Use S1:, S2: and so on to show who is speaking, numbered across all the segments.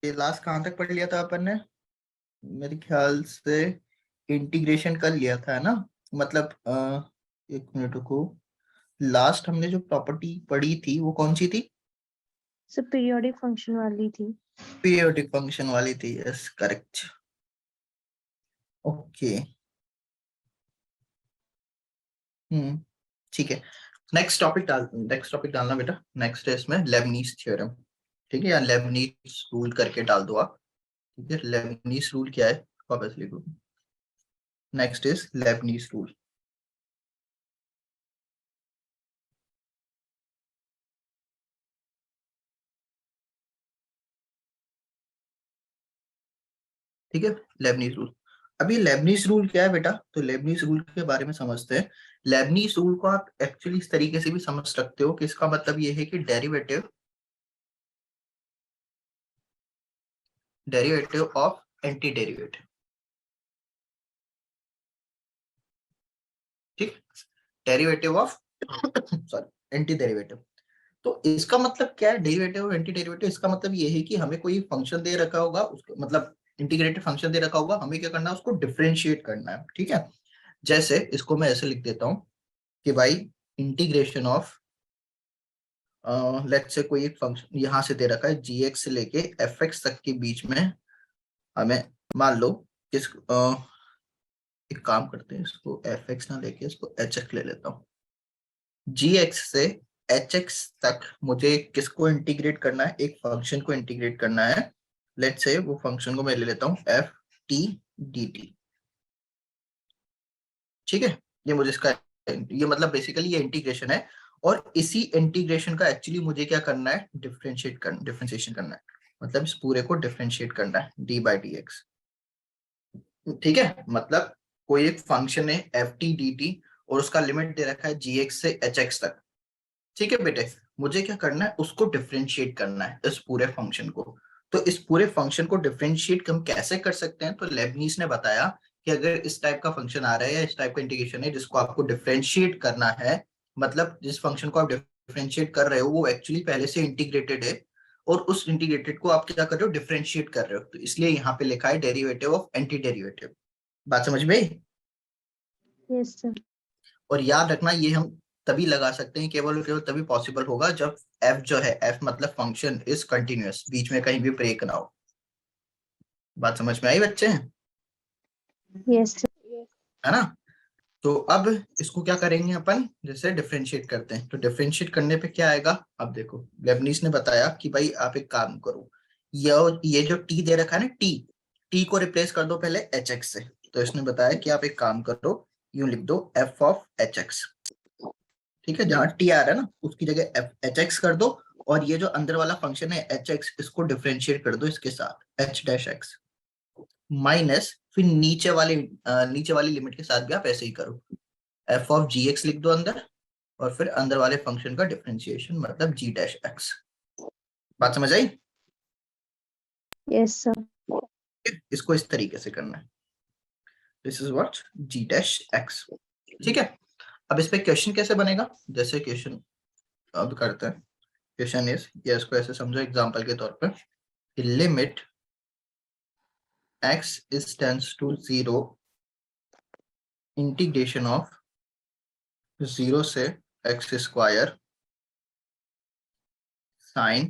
S1: ये लास्ट कहाँ तक पढ़ लिया था अपन ने? मेरे ख्याल से इंटीग्रेशन कर लिया था, है ना? मतलब एक मिनट को, लास्ट हमने जो प्रॉपर्टी पढ़ी थी वो कौन सी थी?
S2: सब पीरियोडिक फंक्शन वाली थी।
S1: पीरियोडिक फंक्शन वाली थी, यस करेक्ट। ओके। ठीक है। नेक्स्ट टॉपिक डालना बेटा। नेक्स्ट है इसमें लेबनीज थ्योरम। ठीक है, या लेबनीज रूल करके डाल दो आप। ठीक है, लेबनीज रूल क्या है वापस लिखो। Next is Lebanese rule. ठीक है, लेबनीज रूल। अभी लेबनीज रूल क्या है बेटा? तो लेबनीज रूल के बारे में समझते हैं। लेबनीज रूल को आप एक्चुअली इस तरीके से भी समझ सकते हो कि इसका मतलब ये है कि derivative derivative of anti derivative. ठीक, derivative of sorry anti derivative. तो इसका मतलब क्या है डेरिवेटिव और एंटी डेरिवेटिव? इसका मतलब ये है कि हमें कोई फंक्शन दे रखा होगा, उसको मतलब इंटीग्रेटेड फंक्शन दे रखा होगा, हमें क्या करना है, उसको डिफरेंशिएट करना है। ठीक है, जैसे इसको मैं ऐसे लिख देता हूँ कि भाई इंटीग्रेशन ऑफ लेट्स से कोई एक फंक्शन यहां से दे रखा है जी एक्स से लेके एफ एक्स तक के बीच में। हमें मान लो इस एक काम करते हैं, इसको एफ एक्स ना लेके इसको एच एक्स ले लेता हूँ। जी एक्स से एच एक्स तक मुझे किसको इंटीग्रेट करना है? एक फंक्शन को इंटीग्रेट करना है। लेट्स से वो फंक्शन को मैं ले लेता हूँ एफ टी डी टी। ठीक है, ये मुझे इसका ये मतलब बेसिकली ये इंटीग्रेशन है। और इसी इंटीग्रेशन का एक्चुअली मुझे क्या करना है? डिफरेंशिएशन करना है। मतलब इस पूरे को डिफरेंशिएट करना है डी बाई डी एक्स। ठीक है, मतलब कोई एक फंक्शन है एफ टी डी टी और उसका लिमिट दे रखा है जी एक्स से एच एक्स तक। ठीक है बेटे, मुझे क्या करना है? उसको डिफरेंशिएट करना है इस पूरे फंक्शन को। तो इस पूरे फंक्शन को डिफरेंशिएट हम कैसे कर सकते हैं? तो लेबनीज ने बताया कि अगर इस टाइप का फंक्शन आ रहा है या इस टाइप का इंटीग्रेशन है जिसको आपको डिफरेंशिएट करना है, मतलब जिस फंक्शन को आप डिफरेंशिएट कर रहे हो वो एक्चुअली पहले से इंटीग्रेटेड है, और उस इंटीग्रेटेड को आप क्या कर रहे हो? डिफरेंशिएट कर रहे हो। तो इसलिए यहाँ पे लिखा है डेरिवेटिव ऑफ एंटी डेरिवेटिव। बात समझ में आई?
S2: Yes sir.
S1: और याद रखना ये हम तभी लगा सकते हैं, केवल और केवल तभी पॉसिबल होगा जब एफ जो है, एफ मतलब फंक्शन इज कंटिन्यूअस, बीच में कहीं भी ब्रेक ना हो। बात समझ में आई बच्चे?
S2: Yes sir.
S1: है ना? तो अब इसको क्या करेंगे अपन? जैसे डिफरेंशिएट करते हैं, तो डिफरेंशिएट करने पे क्या आएगा? अब देखो, लेबनीज ने बताया कि भाई आप एक काम करो, ये जो टी दे रखा है ना, टी टी को रिप्लेस कर दो पहले एच एक्स से। तो इसने बताया कि आप एक काम करो, यूं लिख दो एफ ऑफ एच एक्स। ठीक है, जहां टी आ रहा है ना उसकी जगह एच एक्स कर दो, और ये जो अंदर वाला फंक्शन है एच एक्स, इसको डिफरेंशिएट कर दो इसके साथ एच डैश एक्स माइनस, फिर नीचे वाली लिमिट के साथ भी आप ऐसे ही करो, एफ ऑफ जी एक्स लिख दो अंदर, और फिर अंदर वाले फंक्शन का डिफरेंशिएशन मतलब जी डैश एक्स। बात समझ आई?
S2: Yes sir.
S1: इसको इस तरीके से करना है, this is what g dash x. ठीक है, अब इस पे क्वेश्चन कैसे बनेगा? जैसे क्वेश्चन अब करते हैं। क्वेश्चन इज, ये इसको ऐसे समझो एग्जांपल के तौर पर, limit x is tends to 0 integration of 0 से x square sine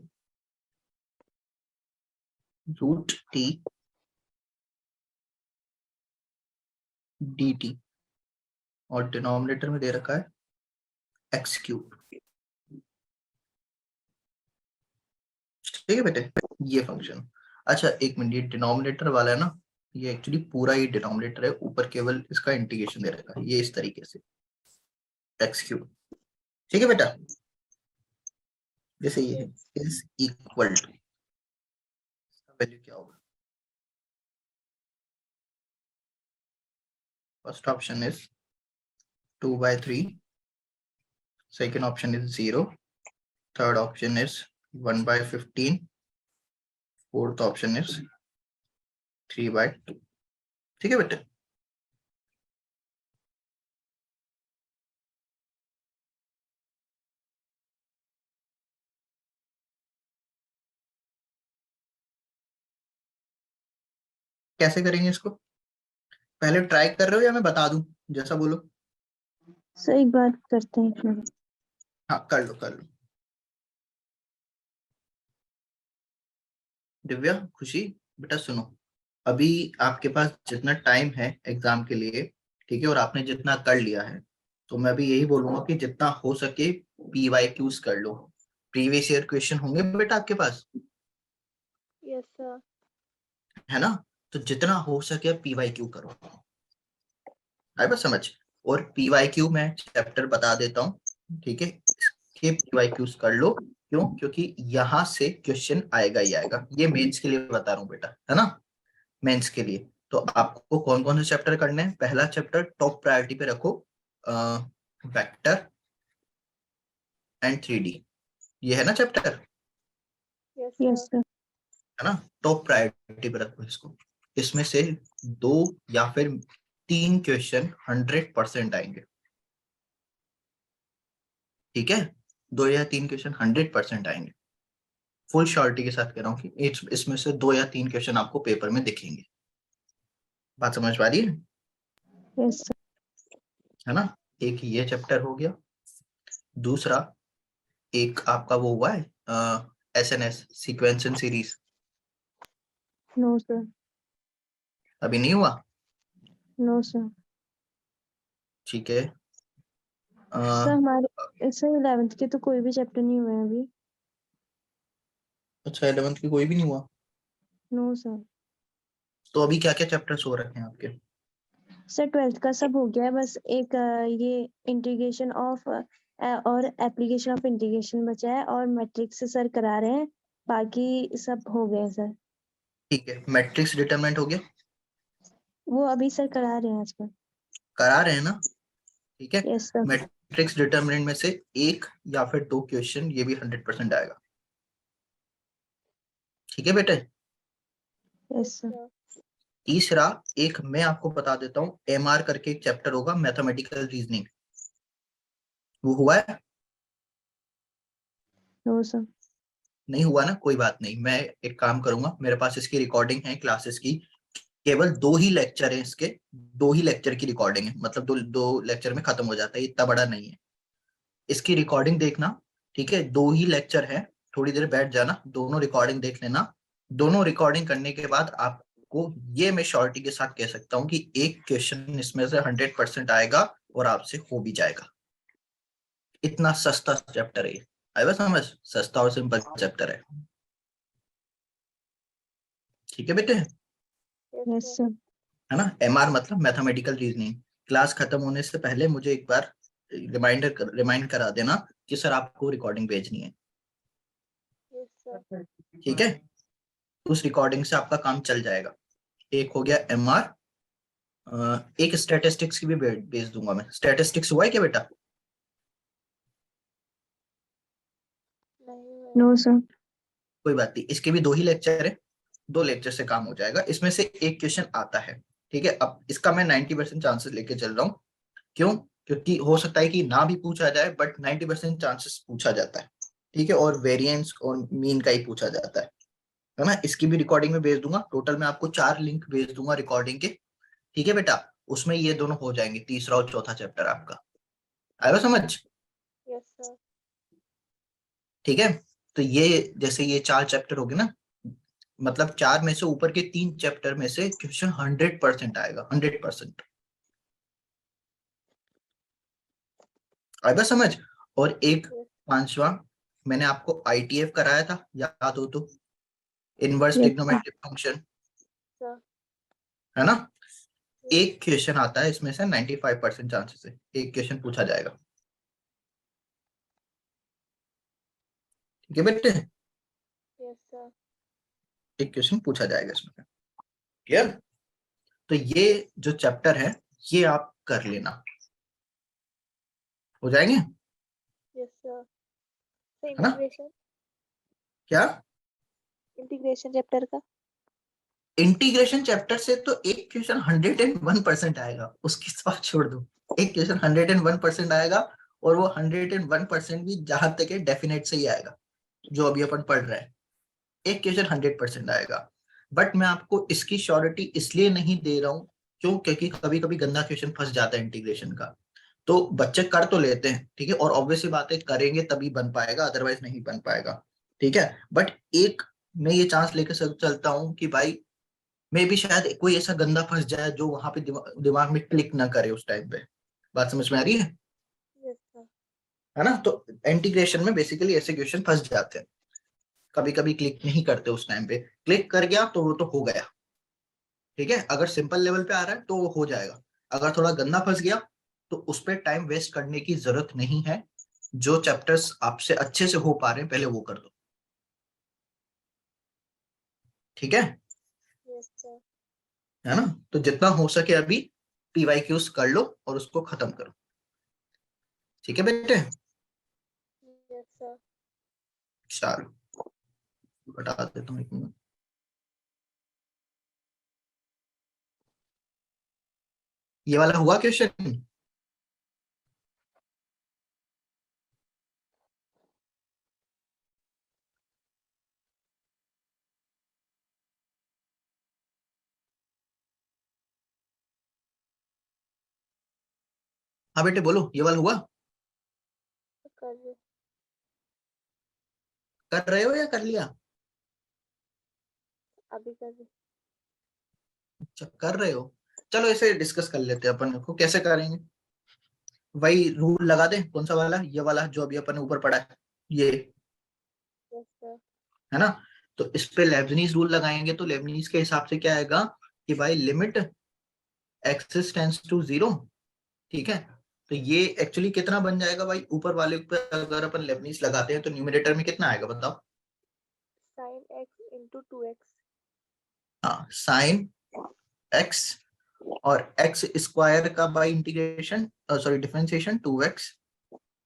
S1: root t d t, और डिनोमिनेटर में दे रखा है एक्स क्यूब। ठीक है बेटे, ये फंक्शन। अच्छा एक मिनट, ये डिनोमिनेटर वाला है ना, ये एक्चुअली पूरा ये डिनोमिनेटर है, ऊपर केवल इसका इंटीग्रेशन दे रखा है ये इस तरीके से एक्स क्यूब। ठीक है बेटा, जैसे ये है इज इक्वल टू, वैल्यू क्या होगा? First option is 2/3, second option is 0, third option is 1/15, fourth option is 3/2। ठीक है बेटे। कैसे करेंगे इसको? पहले ट्राई कर रहे हो या मैं बता दूं? जैसा बोलो।
S2: सर एक बार करते हैं फिर।
S1: हाँ कर लो कर लो। दिव्या, खुशी, बेटा सुनो, अभी आपके पास जितना टाइम है एग्जाम के लिए, ठीक है, और आपने जितना कर लिया है, तो मैं भी यही बोलूंगा कि जितना हो सके PYQs कर लो। प्रीवियस ईयर क्वेश्चन होंगे बेटा आपके पास,
S2: यस सर।
S1: है ना? तो जितना हो सके PYQ करो। आए बस समझ। और PYQ मैं चैप्टर बता देता हूँ, ठीक है, इसके PYQs कर लो। क्यों? क्योंकि यहाँ से क्वेश्चन आएगा ही आएगा। ये मेंस के लिए बता रहा हूँ बेटा, है ना, मेंस के लिए। तो आपको कौन कौन से चैप्टर करने हैं? पहला चैप्टर टॉप प्रायोरिटी पे रखो, वेक्टर एंड 3D। ये है ना चैप्टर,
S2: यस सर।
S1: है ना? टॉप प्रायोरिटी पे रखो इसको। इसमें से 2 या फिर 3 क्वेश्चन 100% आएंगे, ठीक है? 2 या 3 क्वेश्चन 100% आएंगे। फुल श्योरिटी के साथ कह रहा हूँ कि इसमें से 2 या 3 क्वेश्चन आपको पेपर में दिखेंगे। बात समझ पा रही है?
S2: Yes sir.
S1: है ना? एक ये चैप्टर हो गया। दूसरा, एक आपका वो हुआ है SNS, sequence and series,
S2: no sir.
S1: अभी नहीं हुआ?
S2: No sir.
S1: ठीक है।
S2: सर हमारे सर 11th के तो कोई भी चैप्टर नहीं हुए हैं अभी।
S1: अच्छा, 11th की कोई भी नहीं हुआ?
S2: No sir.
S1: तो अभी क्या क्या चैप्टर्स हो रखे हैं आपके?
S2: सर 12th का सब हो गया है, बस एक ये इंटीग्रेशन ऑफ और एप्लीकेशन ऑफ इंटीग्रेशन बचा है, और मैट्रिक्स सर करा रहे हैं, बाकी सब हो गए हैं सर।
S1: ठीक है, मैट्रिक्स डिटरमिनेंट हो गया?
S2: वो अभी सर करा रहे हैं आजकल।
S1: करा रहे हैं ना? ठीक है।
S2: Yes sir.
S1: मैट्रिक्स डिटरमिनेंट में से एक या फिर 2 क्वेश्चन ये भी 100% आएगा, ठीक है बेटे?
S2: Yes sir.
S1: तीसरा, एक मैं आपको बता देता हूँ, MR करके एक चैप्टर होगा, मैथमेटिकल रीजनिंग। वो हुआ है?
S2: No sir.
S1: नहीं हुआ ना? कोई बात नहीं, मैं एक काम करूंगा, मेरे पास इसकी रिकॉर्डिंग है क्लासेस की। केवल 2 ही लेक्चर है इसके, 2 ही लेक्चर की रिकॉर्डिंग है, मतलब 2 लेक्चर में खत्म हो जाता है, इतना बड़ा नहीं है। इसकी रिकॉर्डिंग देखना, ठीक है? 2 ही लेक्चर है, थोड़ी देर बैठ जाना, दोनों रिकॉर्डिंग देख लेना। दोनों रिकॉर्डिंग करने के बाद आपको ये मैं श्योरिटी के साथ कह सकता हूँ कि एक क्वेश्चन इसमें से 100% आएगा और आपसे हो भी जाएगा। इतना सस्ता चैप्टर है ये, आएगा समझ? सस्ता और सिंपल चैप्टर है, ठीक है बेटे?
S2: Yes sir.
S1: है ना? MR मतलब मैथमेटिकल रीजनिंग। क्लास खत्म होने से पहले मुझे एक बार रिमाइंड करा देना कि सर आपको रिकॉर्डिंग भेजनी है, ठीक है? उस रिकॉर्डिंग से आपका काम चल जाएगा। एक हो गया MR, एक स्टैटिस्टिक्स की भी भेज दूंगा मैं। स्टैटिस्टिक्स हुआ है क्या बेटा?
S2: No sir.
S1: कोई बात नहीं, इसके भी 2 ही लेक्चर है, 2 लेक्चर से काम हो जाएगा। इसमें से एक क्वेश्चन आता है, ठीक है? अब इसका मैं 90% चांसेस लेके चल रहा हूँ। क्यों? क्योंकि हो सकता है कि ना भी पूछा जाए, बट 90% चांसेस पूछा जाता है, ठीक है? और वेरिएंस और मीन का ही पूछा जाता है ना? इसकी भी रिकॉर्डिंग में भेज दूंगा। टोटल मैं आपको 4 लिंक भेज दूंगा रिकॉर्डिंग के, ठीक है बेटा? उसमें ये दोनों हो जाएंगे, तीसरा और चौथा चैप्टर आपका। आएगा समझ?
S2: Yes sir.
S1: ठीक है। तो ये जैसे ये 4 चैप्टर हो गए ना, मतलब 4 में से ऊपर के 3 चैप्टर में से क्वेश्चन 100% आएगा, 100%। आएगा समझ? और एक पांचवा, मैंने आपको ITF कराया था, याद हो तो, inverse
S2: yes sir.
S1: Trigonometric function, है ना? एक क्वेश्चन आता है इसमें से, 95% चांसेस है एक क्वेश्चन पूछा जाएगा, ठीक है बेटे?
S2: Yes sir.
S1: एक क्वेश्चन पूछा जाएगा इसमें, क्लियर? तो ये जो चैप्टर है ये आप कर लेना, हो जाएंगे,
S2: यस सर।
S1: है ना?
S2: इंटीग्रेशन,
S1: क्या?
S2: इंटीग्रेशन चैप्टर का।
S1: इंटीग्रेशन चैप्टर से तो एक क्वेश्चन 101% आएगा, उसकी बात छोड़ दो। एक क्वेश्चन 101% आएगा, और वो 101% भी जहां तक है डेफिनेट से ही आएगा, जो अभी अपन पढ़ रहे हैं। एक क्वेश्चन 100% आएगा। बट मैं आपको इसकी श्योरिटी इसलिए नहीं दे रहा हूँ क्यों, क्योंकि कभी कभी गंदा क्वेश्चन फंस जाता है इंटीग्रेशन का, तो बच्चे कर तो लेते हैं, ठीक है, और ऑब्वियस बात है करेंगे तभी बन पाएगा, अदरवाइज नहीं बन पाएगा, ठीक है। बट एक मैं ये चांस लेकर चलता हूँ कि भाई मे भी शायद कोई ऐसा गंदा फंस जाए जो वहां पे दिमाग में क्लिक ना करे उस टाइम पे। बात समझ में आ रही है?
S2: Yes sir.
S1: है ना? तो इंटीग्रेशन में बेसिकली ऐसे क्वेश्चन फंस जाते हैं, कभी कभी क्लिक नहीं करते उस टाइम पे, क्लिक कर गया तो वो तो हो गया, ठीक है। अगर सिंपल लेवल पे आ रहा है तो वो हो जाएगा, अगर थोड़ा गंदा फंस गया तो उस पर टाइम वेस्ट करने की जरूरत नहीं है, जो चैप्टर्स आपसे अच्छे से हो पा रहे हैं पहले वो कर दो, ठीक है।
S2: Yes sir.
S1: है ना? तो जितना हो सके अभी पीवाईक्यूज कर लो और उसको खत्म करो, ठीक है बेटे।
S2: Yes sir.
S1: चलो बता देता हूँ एक मिनट। ये वाला हुआ क्वेश्चन? हाँ बेटे बोलो, ये वाला हुआ?
S2: कर रहे।
S1: कर रहे हो या कर लिया?
S2: अभी कर रहे।
S1: अच्छा कर रहे हो, चलो इसे डिस्कस कर लेते हैं अपन, को कैसे करेंगे। वही रूल लगा दे, कौन सा वाला, ये वाला जो अभी अपन ने ऊपर पढ़ा है ये,
S2: यस सर।
S1: है ना? तो इस पे लेबनीज रूल लगाएंगे, तो लेबनीज के हिसाब से क्या आएगा कि भाई limit x tends to zero, ठीक है। तो ये एक्चुअली कितना बन जाएगा भाई, ऊपर वाले पे अगर अपन लेबनीज लगाते हैं तो न्यूमरेटर में कितना आएगा बताओ?
S2: Sine x into 2x।
S1: हाँ साइन एक्स और एक्स स्क्वायर का by integration, sorry differentiation 2x,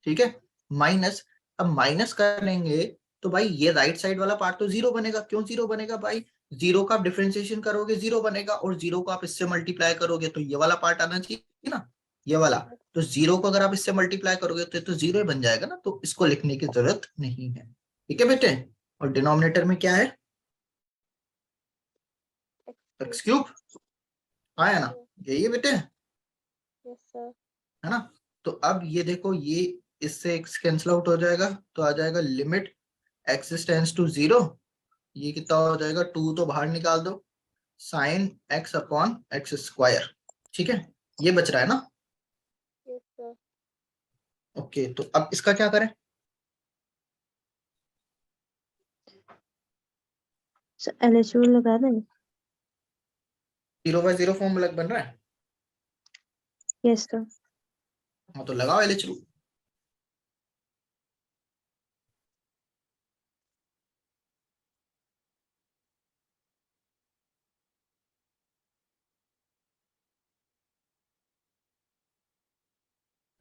S1: ठीक है, माइनस, अब माइनस करेंगे तो भाई ये राइट साइड वाला पार्ट तो जीरो बनेगा, क्यों जीरो बनेगा भाई, जीरो का आप डिफरेंशिएशन करोगे जीरो बनेगा, और जीरो को आप इससे मल्टीप्लाई करोगे तो ये वाला पार्ट आना चाहिए ना, ये वाला। तो जीरो को अगर आप इससे मल्टीप्लाई करोगे तो जीरो ही बन जाएगा ना, तो इसको लिखने की जरूरत नहीं है, ठीक है बेटे। और डिनोमिनेटर में क्या है, एक्स क्यूब आया ना, यही है बेटे,
S2: यस सर।
S1: है ना? तो अब ये देखो, ये इससे एक्स कैंसिल आउट हो जाएगा, तो आ जाएगा limit x tends to zero, ये कितना हो जाएगा, टू तो बाहर निकाल दो, sine x upon x square, ठीक है, ये बच रहा है ना।
S2: Yes sir.
S1: ओके, तो अब इसका क्या करें?
S2: सर LH रूल लगा दें।
S1: जीरो बाय जीरो फॉर्म अलग बन रहा है,
S2: यस सर।
S1: हाँ तो लगाओ एलएच रूल।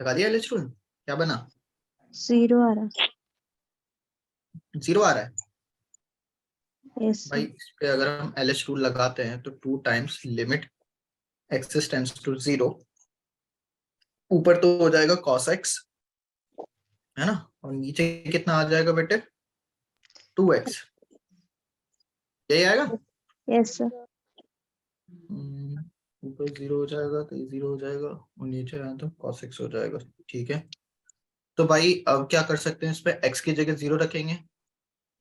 S1: लगा दिया एलएच रूल, क्या बना?
S2: 0 आ रहा।
S1: जीरो आ रहा है।
S2: यस
S1: भाई
S2: सर।
S1: इस पे अगर हम एलएच रूल लगाते हैं तो two times limit x tends to zero, ऊपर तो हो जाएगा cos x, है ना, और नीचे कितना आ जाएगा बेटे, 2x, यही आएगा।
S2: Yes sir.
S1: ऊपर जीरो हो जाएगा तो ये जीरो हो जाएगा, और नीचे आया तो cos x हो जाएगा, ठीक है। तो भाई अब क्या कर सकते हैं, इस पे x की जगह जीरो रखेंगे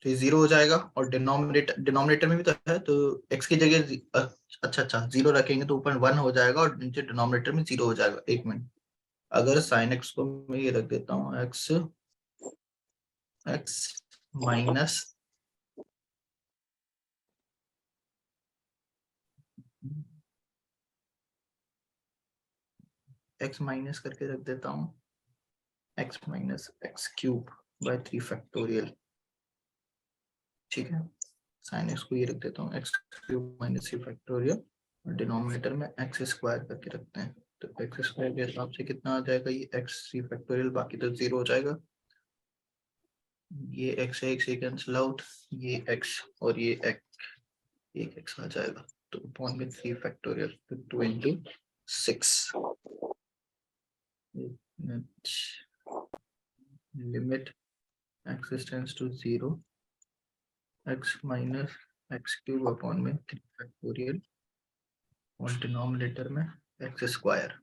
S1: तो ये जीरो हो जाएगा, और डिनोमिनेटर में भी तो है, तो x की जगह अच्छा अच्छा जीरो रखेंगे तो ऊपर वन हो जाएगा और नीचे डिनोमिनेटर में जीरो हो जाएगा। एक मिनट, अगर साइन x को मैं ये रख देता हूँ x माइनस x माइनस करके रख देता हूँ x minus x cube by 3 factorial, ठीक है। साइन एक्स को ये रख देता हूँ एक्स क्यूब माइनस 3 फैक्टोरियल, और डिनोमिनेटर में एक्स स्क्वायर करके रखते हैं, तो एक्स स्क्वायर के हिसाब से कितना आ जाएगा, ये एक्स 3 फैक्टोरियल, बाकी तो जीरो हो जाएगा, ये एक्स है, एक्स कैंसिल आउट, ये एक्स और ये एक एक्स आ जाएगा, तो अपॉन में 3 फैक्टोरियल, तो 2 into 6, limit x tends to zero, x minus x cube upon में 3 फैक्टोरियल और डिनोमिनेटर में एक्स स्क्वायर।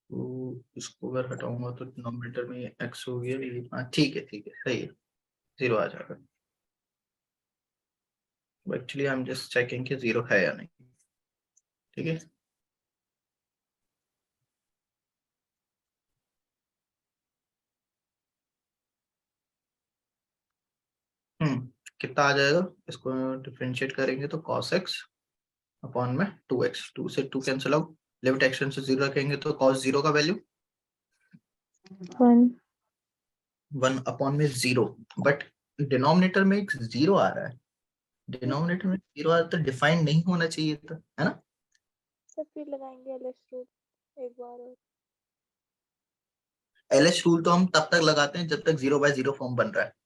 S1: तो इसको अगर हटाऊंगा तो डिनोमिनेटर में एक्स हो गया ये। हाँ ठीक है सही है, 0 आ जाएगा। Actually I am just checking कि 0 है या नहीं। ठीक है, कितना आ जाएगा? इसको डिफरेंशिएट करेंगे तो cos x अपॉन में 2x, 2 से 2 कैंसिल आउट, लिमिट एक्सटेंड से 0 रखेंगे तो cos 0 का वैल्यू
S2: 1
S1: 1 अपॉन में 0। बट डिनोमिनेटर में एक 0 आ रहा है, डिनोमिनेटर में 0 आ रहा है तो डिफाइन नहीं होना चाहिए था, है ना?
S3: सर फिर लगाएंगे एलएस रूल एक बार और।
S1: एलएच रूल तो हम तब तक लगाते हैं जब तक 0/0 फॉर्म बन रहा है।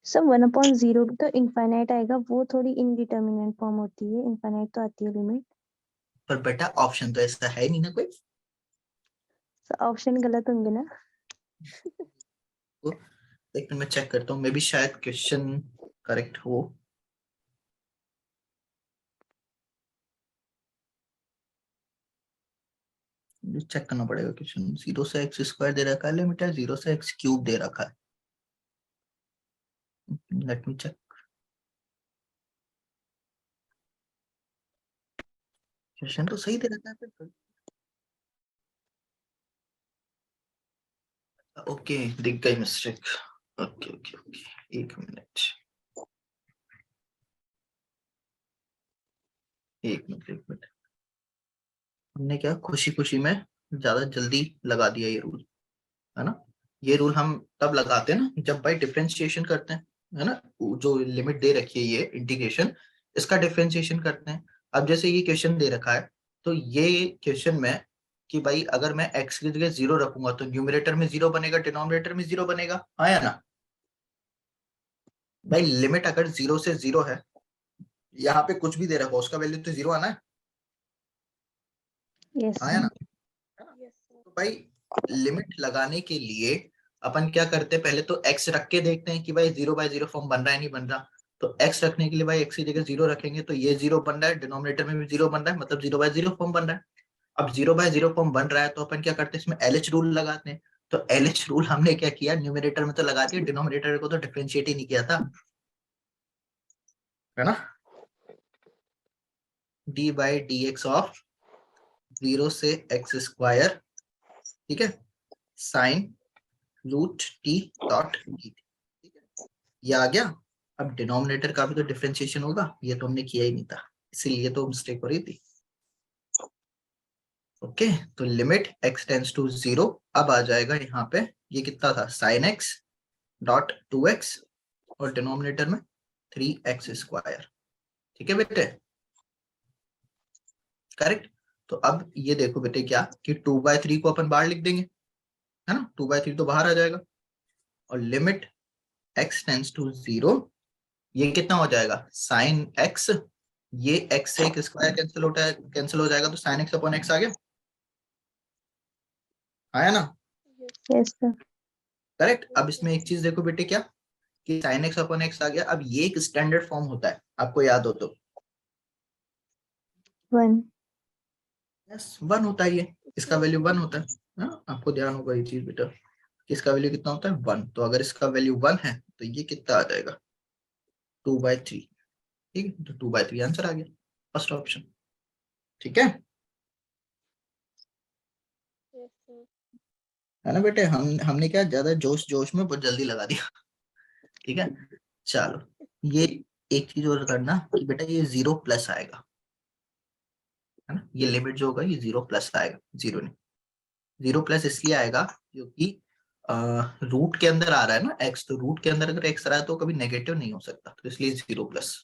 S2: सब 1/0 तो इनफाइनाइट आएगा, वो थोड़ी इनडिटर्मिनेंट फॉर्म होती है, इनफाइनाइट तो आती है लिमिट।
S1: पर बेटा ऑप्शन तो ऐसा है नहीं ना कोई,
S2: ऑप्शन गलत होंगे ना?
S1: तो एक मिनट मैं चेक करता हूँ, मे बी शायद क्वेश्चन करेक्ट हो। चेक करना पड़ेगा क्वेश्चन। 0 से एक्स स्क्वायर दे रखा है, लिमिट है 0 से एक्स क्यूब दे रखा है। लेट मी चेक, क्वेश्चन तो सही दे रखा है फिर। ओके, दिख गई मिस्टेक। ओके ओके ओके, एक मिनट एक मिनट, हमने क्या खुशी खुशी में ज्यादा जल्दी लगा दिया ये रूल, है ना? ये रूल हम तब लगाते हैं ना जब भाई डिफरेंशिएशन करते हैं, है ना? जो लिमिट दे रखी है ये इंटीग्रेशन, इसका डिफरेंशिएशन करते हैं। अब जैसे ये क्वेश्चन दे रखा है, तो ये क्वेश्चन में कि भाई अगर मैं x की जगह 0 रखूंगा तो न्यूमरेटर में 0 बनेगा, डिनोमिनेटर में 0 बनेगा, हाँ या ना? भाई लिमिट अगर 0 से 0 है, यहाँ पे कुछ भी दे रखा हो उसका वैल्यू तो 0 आना है,
S2: यस
S1: हाँ या ना?
S3: Yes sir.
S1: तो भाई लिमिट लगाने के लिए अपन क्या करते हैं, पहले तो x रख के देखते हैं कि भाई 0/0 फॉर्म बन रहा है नहीं बन रहा। तो x रखने के लिए भाई x की जगह 0 रखेंगे तो ये 0 बन रहा है, डिनोमिनेटर में भी 0 बन रहा है, मतलब 0/0 फॉर्म बन रहा है। अब 0/0 फॉर्म बन रहा है तो अपन क्या करते हैं, इसमें LH रूल लगाते हैं। तो LH रूल हमने क्या किया, न्यूमरेटर में तो लगा दिया, डिनोमिनेटर को तो डिफरेंशिएट ही नहीं किया था, है ना? d/dx ऑफ 0 से x स्क्वायर, ठीक है, sine root t dot dt, ठीक है, ये आ गया। अब डिनोमिनेटर का भी तो डिफरेंशिएशन होगा, ये तो हमने किया ही नहीं था, इसीलिए तो मिस्टेक हो रही थी। ओके, तो लिमिट x टेंड्स टू 0 अब आ जाएगा यहाँ पे, ये कितना था, साइन x डॉट 2x और डिनोमिनेटर में 3x स्क्वायर, ठीक है बेटे, करेक्ट। तो अब ये देखो बेटे क्या कि 2/3 को अपन बाहर लिख देंगे, है ना? 2/3 तो बाहर आ जाएगा, और लिमिट x टेंड्स टू 0, ये कितना हो जाएगा, साइन x, ये x से एक स्क्वायर कैंसिल हो जाएगा तो साइन x अपॉन x आ गया, आया ना?
S3: Yes
S2: yes sir.
S1: करेक्ट। अब इसमें एक चीज देखो बेटे क्या, कि साइन x अपॉन x आ गया। अब ये एक स्टैंडर्ड फॉर्म होता है, आपको याद हो तो,
S2: 1
S1: यस 1 होता है ये, इसका वैल्यू 1 होता है, हाँ आपको ध्यान होगा ये चीज बेटा, कि इसका वैल्यू कितना होता है 1। तो अगर इसका वैल्यू 1 है तो ये कितना आ जाएगा, 2/3, ठीक है, तो 2/3 आंसर आ गया, फर्स्ट ऑप्शन, ठीक
S3: यस सर।
S1: है ना बेटे? हमने क्या ज्यादा जोश जोश में बहुत जल्दी लगा दिया, ठीक है। चलो, ये एक चीज और करना कि बेटा ये 0 प्लस आएगा, है ना? ये लिमिट जो होगा ये 0 प्लस आएगा, 0 नहीं, 0 प्लस इसलिए आएगा क्योंकि रूट के अंदर आ रहा है ना x, तो रूट के अंदर अगर x रहा है तो कभी नेगेटिव नहीं हो सकता, तो इसलिए 0 प्लस,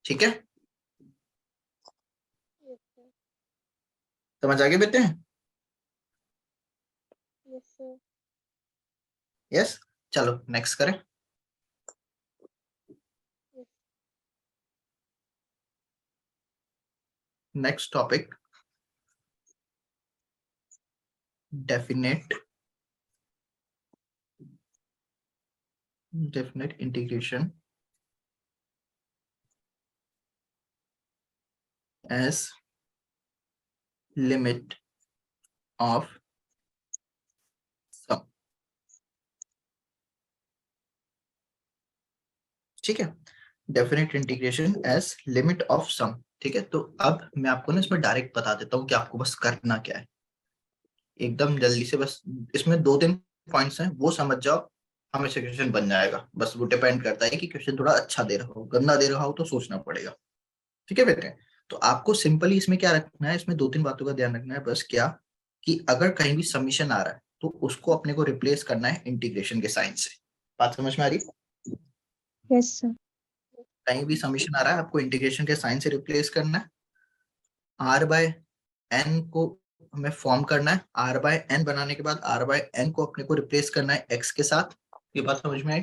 S1: ठीक है,
S3: यस सर।
S1: समझ आगे बेटे?
S3: Yes sir.
S1: यस, चलो नेक्स्ट करें।
S3: Yes.
S1: Next topic, definite definite integration as limit of sum। ठीक है, definite integration as limit of sum. ठीक है, तो अब मैं आपको ना इसमें डायरेक्ट बता देता हूँ कि आपको बस करना क्या है, एकदम जल्दी से। बस इसमें 2-3 पॉइंट्स हैं, वो समझ जाओ, हमेशा क्वेश्चन बन जाएगा। बस वो डिपेंड करता है कि क्वेश्चन थोड़ा अच्छा दे रहा हो, गंदा दे रहा हो तो सोचना पड़ेगा। ठीक है बेटे, तो आपको सिंपली इसमें क्या रखना है, इसमें 2-3 बातों का ध्यान रखना है। बस क्या कि अगर कहीं भी समीशन आ रहा है तो उसको अपने को रिप्लेस करना है इंटीग्रेशन के साइन से। बात समझ में आ रही?
S2: Yes sir.
S1: कहीं भी समीशन आ रहा है आपको इंटीग्रेशन के साइन से रिप्लेस करना है। आर बाय एन को हमें फॉर्म करना है, आर बाय एन बनाने के बाद आर बाय एन को अपने को रिप्लेस करना है एक्स के साथ। ये बात समझ में आई?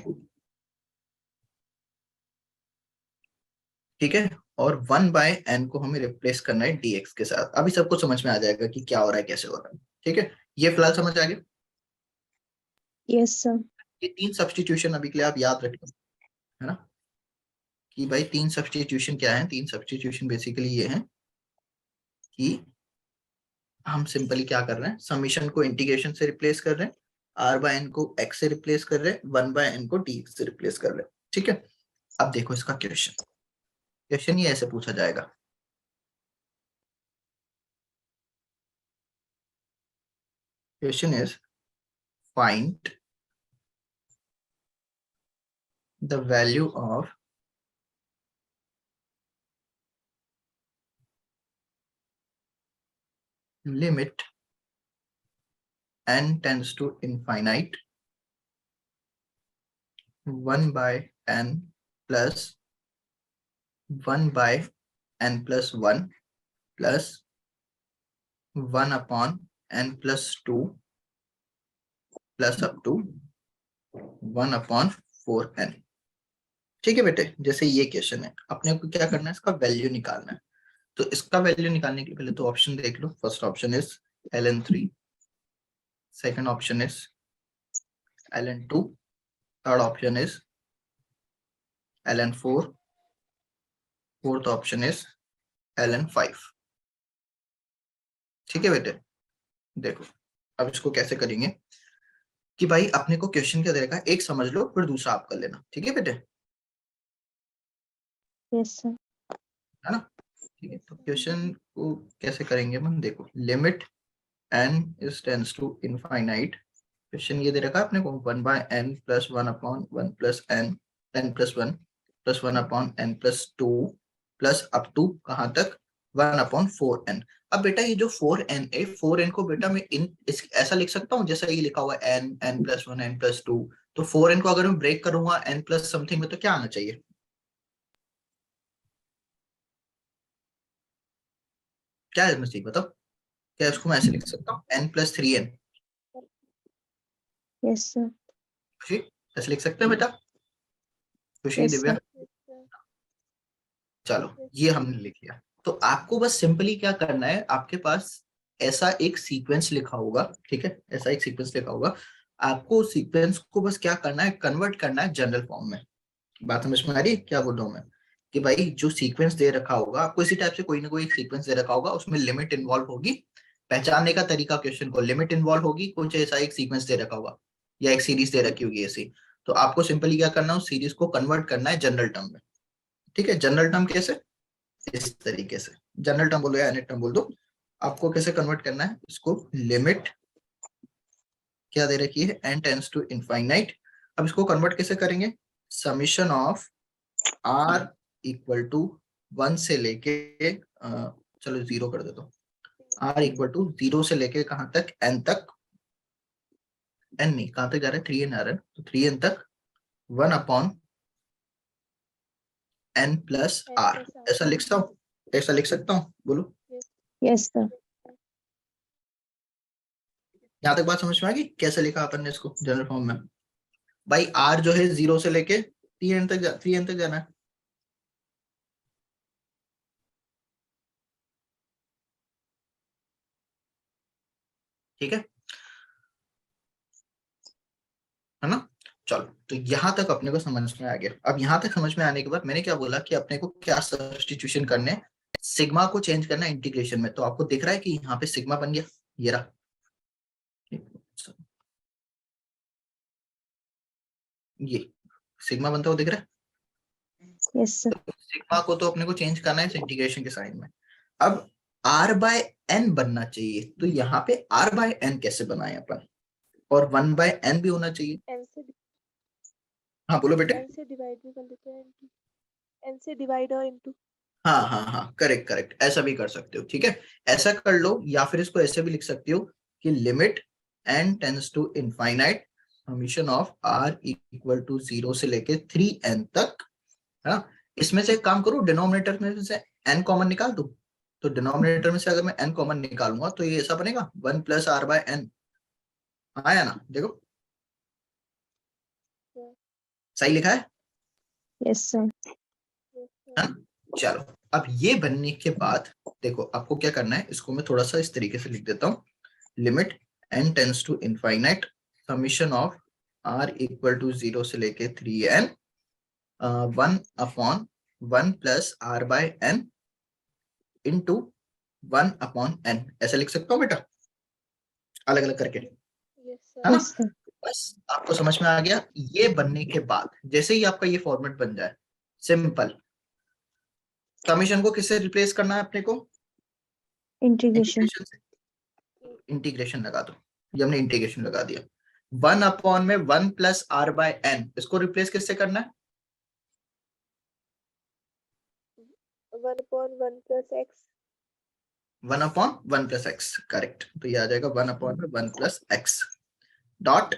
S1: ठीक है, और 1/n को हमें रिप्लेस करना है dx के साथ। अभी सबको समझ में आ जाएगा कि क्या हो रहा है, कैसे हो रहा है। ठीक है, ये फिलहाल समझ आ गया।
S2: Yes sir.
S1: ये 3 सब्स्टिट्यूशन अभी के लिए आप याद रखें, है ना, कि भाई 3 सब्स्टिट्यूशन क्या है। 3 सब्स्टिट्यूशन बेसिकली ये है कि हम सिंपली क्या कर रहे हैं, समीशन को इंटीग्रेशन से रिप्लेस कर रहे हैं, आर बाय एन को एक्स से रिप्लेस कर रहे हैं, 1/n को dx से रिप्लेस कर रहे हैं। ठीक है, अब देखो इसका क्वेश्चन। क्वेश्चन ये ऐसे पूछा जाएगा, question is find the value of limit n tends to infinite 1/n plus 1/n plus 1 plus 1/n+2 plus up to 1/4n। ठीक है बेटे, जैसे ये क्वेश्चन है, अपने को क्या करना है, इसका वैल्यू निकालना है। तो इसका वैल्यू निकालने के लिए पहले तो ऑप्शन देख लो। First option is ln3, second option is ln2, third option is ln4, fourth option is ln5। ठीक है बेटे, देखो अब इसको कैसे करेंगे कि भाई अपने को क्वेश्चन क्या देगा, एक समझ लो फिर दूसरा आप कर लेना। ठीक है बेटे,
S2: यस सर।
S1: है ना? ठीक है, तो क्वेश्चन को कैसे करेंगे हम, देखो limit n is tends to infinite. Question ये दे रखा है अपने को 1/n plus 1/1 plus n+1 plus 1/n+2 plus up to कहाँ तक, 1/4n। अब बेटा ये जो 4n है, 4n को बेटा मैं ऐसा लिख सकता हूँ जैसा ये लिखा हुआ है n+1 n+2। तो 4n को अगर मैं ब्रेक करूंगा n प्लस समथिंग में तो क्या आना चाहिए, क्या है चाहिए बताओ? क्या इसको मैं ऐसे लिख सकता हूँ n+3n?
S2: Yes sir.
S1: खुशी, ऐसे लिख सकते हैं बेटा? खुशी,
S2: yes
S1: Divya,
S2: sir.
S3: Yes, sir.
S1: चलो
S3: Yes,
S1: ये
S3: sir.
S1: हमने लिख लिया। तो आपको बस सिंपली क्या करना है, आपके पास ऐसा एक सीक्वेंस लिखा होगा। ठीक है, ऐसा एक सीक्वेंस लिखा होगा, आपको सीक्वेंस को बस क्या करना है, कन्वर्ट करना है जनरल फॉर्म में। बात समझ में आ रही है क्या बोल रहा हूँ मैं? कि भाई जो सीक्वेंस दे रखा होगा आपको, इसी टाइप से कोई ना कोई सीक्वेंस दे रखा होगा, उसमें लिमिट इन्वॉल्व होगी। पहचानने का तरीका क्वेश्चन को, लिमिट इन्वॉल्व होगी, कुछ ऐसा एक सीक्वेंस दे रखा होगा या एक सीरीज दे रखी होगी ऐसी। तो आपको सिंपली क्या करना है, उस सीरीज को कन्वर्ट करना है जनरल टर्म में। ठीक है, जनरल टर्म कैसे, इस तरीके से, जनरल टर्म बोलो या यूनिट टर्म बोल दो। आपको कैसे कन्वर्ट करना है इसको, लिमिट क्या दे रखी है, n टेंस टू इनफाइनाइट। अब इसको कन्वर्ट कैसे करेंगे, summation of r equal to 1 से लेके चलो 0 कर देता हूँ, r इक्वल टू 0 से लेके कहाँ तक, n तक, n नहीं कहाँ तक जा रहा है, 3n आ रहा है, तो 3n तक 1/n+r।
S3: N plus R.
S1: ऐसा लिख सकता हूँ, ऐसा लिख सकता हूँ, बोलो।
S3: Yes.
S2: Yes sir.
S1: यहाँ तक बात समझ में आ गई कैसे लिखा अपन ने इसको जनरल फॉर्म में? भाई आर जो है 0 से लेके 3n तक जाना है। ठीक है ना? चलो, तो यहाँ तक अपने को समझ में आ गया। अब यहाँ तक समझ में आने के बाद मैंने क्या बोला कि अपने को क्या सब्स्टिट्यूशन करने, सिग्मा को चेंज करना इंटीग्रेशन में। तो आपको दिख रहा है कि यहाँ पे सिग्मा बन गया, ये रहा, ये सिग्मा बनता हुआ दिख रहा है।
S2: Yes sir.
S1: सिग्मा को तो अपने को चेंज करना है इस इंटीग्रेशन के साइन में। अब r बाय एन बनना चाहिए, तो यहाँ पे r बाय एन कैसे बनाए अपन, और 1 बाय एन भी होना चाहिए।
S3: n से
S1: हाँ बोलो बेटे।
S3: n से डिवाइड भी कर लेते हैं, n से डिवाइड और इनटू।
S1: हाँ हाँ हाँ, करेक्ट करेक्ट, ऐसा भी कर सकते हो, ठीक है, ऐसा कर लो। या फिर इसको ऐसे भी लिख सकते हो कि limit n tends to infinite summation of r equal to 0 से लेके 3n तक। हाँ, इसमें से एक काम करो, डिनोमिनेटर में से n कॉमन निकाल दो। तो डिनोमिनेटर में से अगर मैं n कॉमन निकालूंगा तो ये ऐसा बनेगा 1 प्लस r बाय एन। आया ना, देखो सही लिखा है।
S2: Yes sir.
S1: हाँ? चलो, अब ये बनने के बाद देखो आपको क्या करना है, इसको मैं थोड़ा सा इस तरीके से लिख देता हूँ। Limit n tends to infinite summation of r equal to 0 से लेके 3n 1 upon 1 plus r by n into 1 upon n, ऐसा लिख सकता हूँ बेटा, अलग अलग करके,
S3: यस
S1: है ना।
S2: Yes sir.
S1: बस आपको समझ में आ गया। ये बनने के बाद जैसे ही आपका ये फॉर्मेट बन जाए, सिंपल, समेशन को किससे रिप्लेस करना है अपने को,
S2: इंटीग्रेशन।
S1: इंटीग्रेशन से। इंटीग्रेशन लगा दो, ये हमने इंटीग्रेशन लगा दिया। 1 अपॉन में 1 प्लस r बाय एन, इसको रिप्लेस किससे करना है,
S3: 1 upon 1 plus x।
S1: 1 upon 1 plus x, correct. तो ये आ जाएगा 1 अपॉन में 1 plus x dot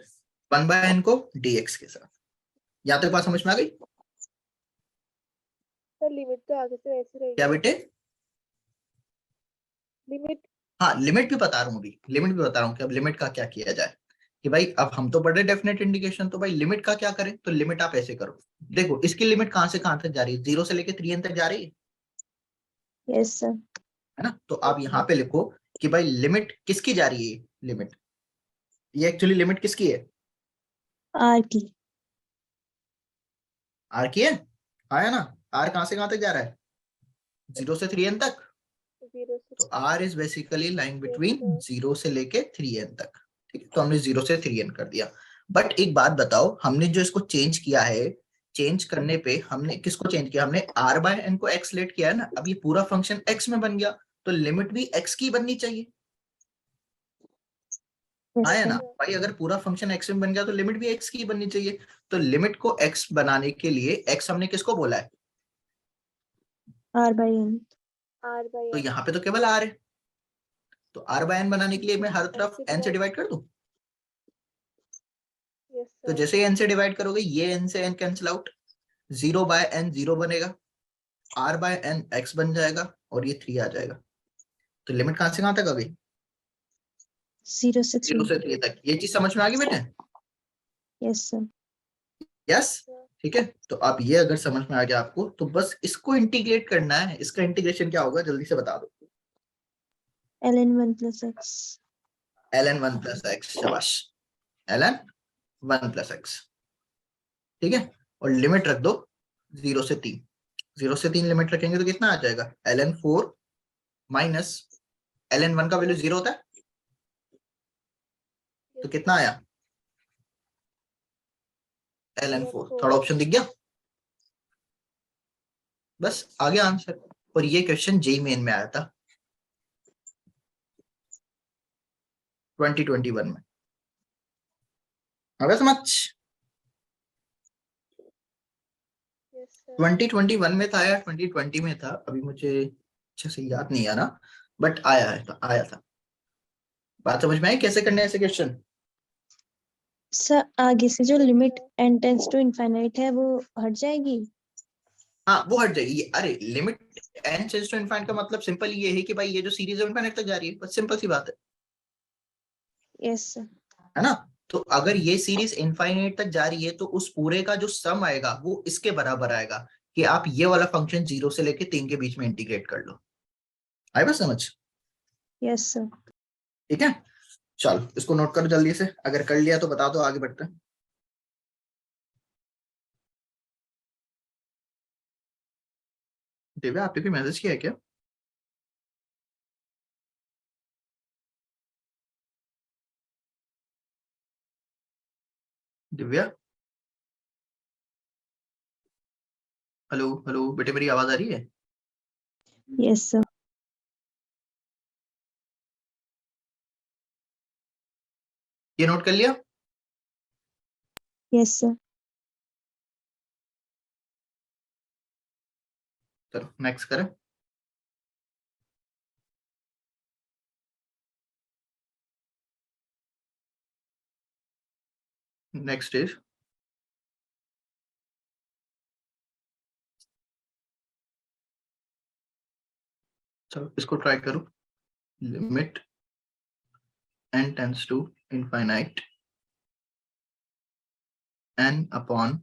S1: 1 by n को dx के साथ। यहाँ तक बात समझ में आ गई
S3: सर लिमिट तो आगे से ऐसे रहेगी
S1: क्या
S3: ना?
S1: बेटे।
S3: लिमिट।
S1: हाँ, लिमिट भी बता रहा हूँ अभी, लिमिट भी बता रहा हूँ कि अब लिमिट का क्या किया जाए। कि भाई अब हम तो पढ़ रहे डेफिनेट इंटीग्रेशन, तो भाई लिमिट का क्या करें, तो लिमिट आप ऐसे करो। देखो इसकी लिमिट कहाँ से कहाँ तक जा रही है, 0 से लेके 3n तक जा रही है
S2: यस सर।
S1: ना। तो आप यहाँ पे लिखो कि भाई लिमिट किसकी जा रही है, लिमिट, ये एक्चुअली लिमिट किसकी है,
S2: आर की।
S1: r की है। आया ना, r कहाँ से कहाँ तक जा रहा है, 0 से 3n तक।
S3: 0 से।
S1: तो r is basically line
S3: yes
S1: between
S3: sir.
S1: 0 से लेके 3n तक। ठीक है, तो हमने 0 से 3n कर दिया। बट एक बात बताओ, हमने जो इसको चेंज किया है, चेंज करने पे हमने किसको चेंज किया, हमने r बाय एन को x लेट किया है ना। अब ये पूरा फंक्शन x में बन गया, तो लिमिट भी x की बननी चाहिए।
S2: यस
S1: आया ना
S2: सर।
S1: भाई, अगर पूरा फंक्शन x में बन गया तो लिमिट भी x की बननी चाहिए। तो लिमिट को x बनाने के लिए x हमने किसको बोला है,
S2: r by n.
S3: r by
S1: तो
S3: n।
S1: यहाँ पे तो केवल r है। तो r बाय n बनाने के लिए मैं हर तरफ n से डिवाइड कर दूं।
S3: यस
S1: तो
S3: सर।
S1: जैसे ही n से डिवाइड करोगे, ये n से n cancel out, 0 by n 0 बनेगा, r बाय n x बन जाएगा, और ये 3 आ जाएगा। तो लिमिट कहां से कहां तक आ गई,
S2: 0 से
S1: 0
S2: 3।
S1: से 3 तक। ये चीज समझ में आ गई बेटे,
S2: यस सर।
S1: यस। ठीक है, तो अब ये अगर समझ में आ गया आपको, तो बस इसको इंटीग्रेट करना है। इसका इंटीग्रेशन क्या होगा, जल्दी से बता दो।
S2: ln 1 plus x.
S1: ln 1 plus x, शाबाश, ln 1 प्लस एक्स। ठीक है, और लिमिट रख दो 0 से 3। 0 से 3 लिमिट रखेंगे तो कितना आ जाएगा, ln 4 माइनस ln 1 का वैल्यू 0 होता है, तो कितना आया, ln 4। थर्ड ऑप्शन दिख गया, बस आ गया आंसर। और ये क्वेश्चन जेई मेन में आया था 2021 में। अगर समझ,
S3: यस सर।
S1: 2021 में था या 2020 में था, अभी मुझे अच्छे से याद नहीं आ रहा, बट आया है, तो आया था। बात समझ में आई कैसे करने हैं ऐसे क्वेश्चन।
S2: सर आगे से जो limit n tends to infinite है वो हट जाएगी।
S1: हाँ वो हट जाएगी। अरे limit n tends to infinite का मतलब सिंपल ये है कि भाई ये जो सीरीज है इनफाइनाइट तक जा रही है, बस सिंपल सी बात
S2: यस सर।
S1: है ना। तो अगर ये सीरीज इनफाइनाइट तक जा रही है, तो उस पूरे का जो सम आएगा वो इसके बराबर आएगा कि आप ये वाला फंक्शन 0 से लेके 3 के बीच में इंटीग्रेट कर लो। आई बस समझ,
S2: यस सर।
S1: ठीक है। चलो इसको नोट करो जल्दी से, अगर कर लिया तो बता दो, आगे बढ़ते हैं। दिव्या आपने भी मैसेज किया है क्या? दिव्या, हेलो हेलो बेटे, मेरी आवाज आ रही है?
S2: Yes sir.
S1: ये नोट कर लिया?
S2: Yes sir.
S1: चलो नेक्स्ट करें। नेक्स्ट इज चलो इसको ट्राई करो। Limit n tends to infinite n upon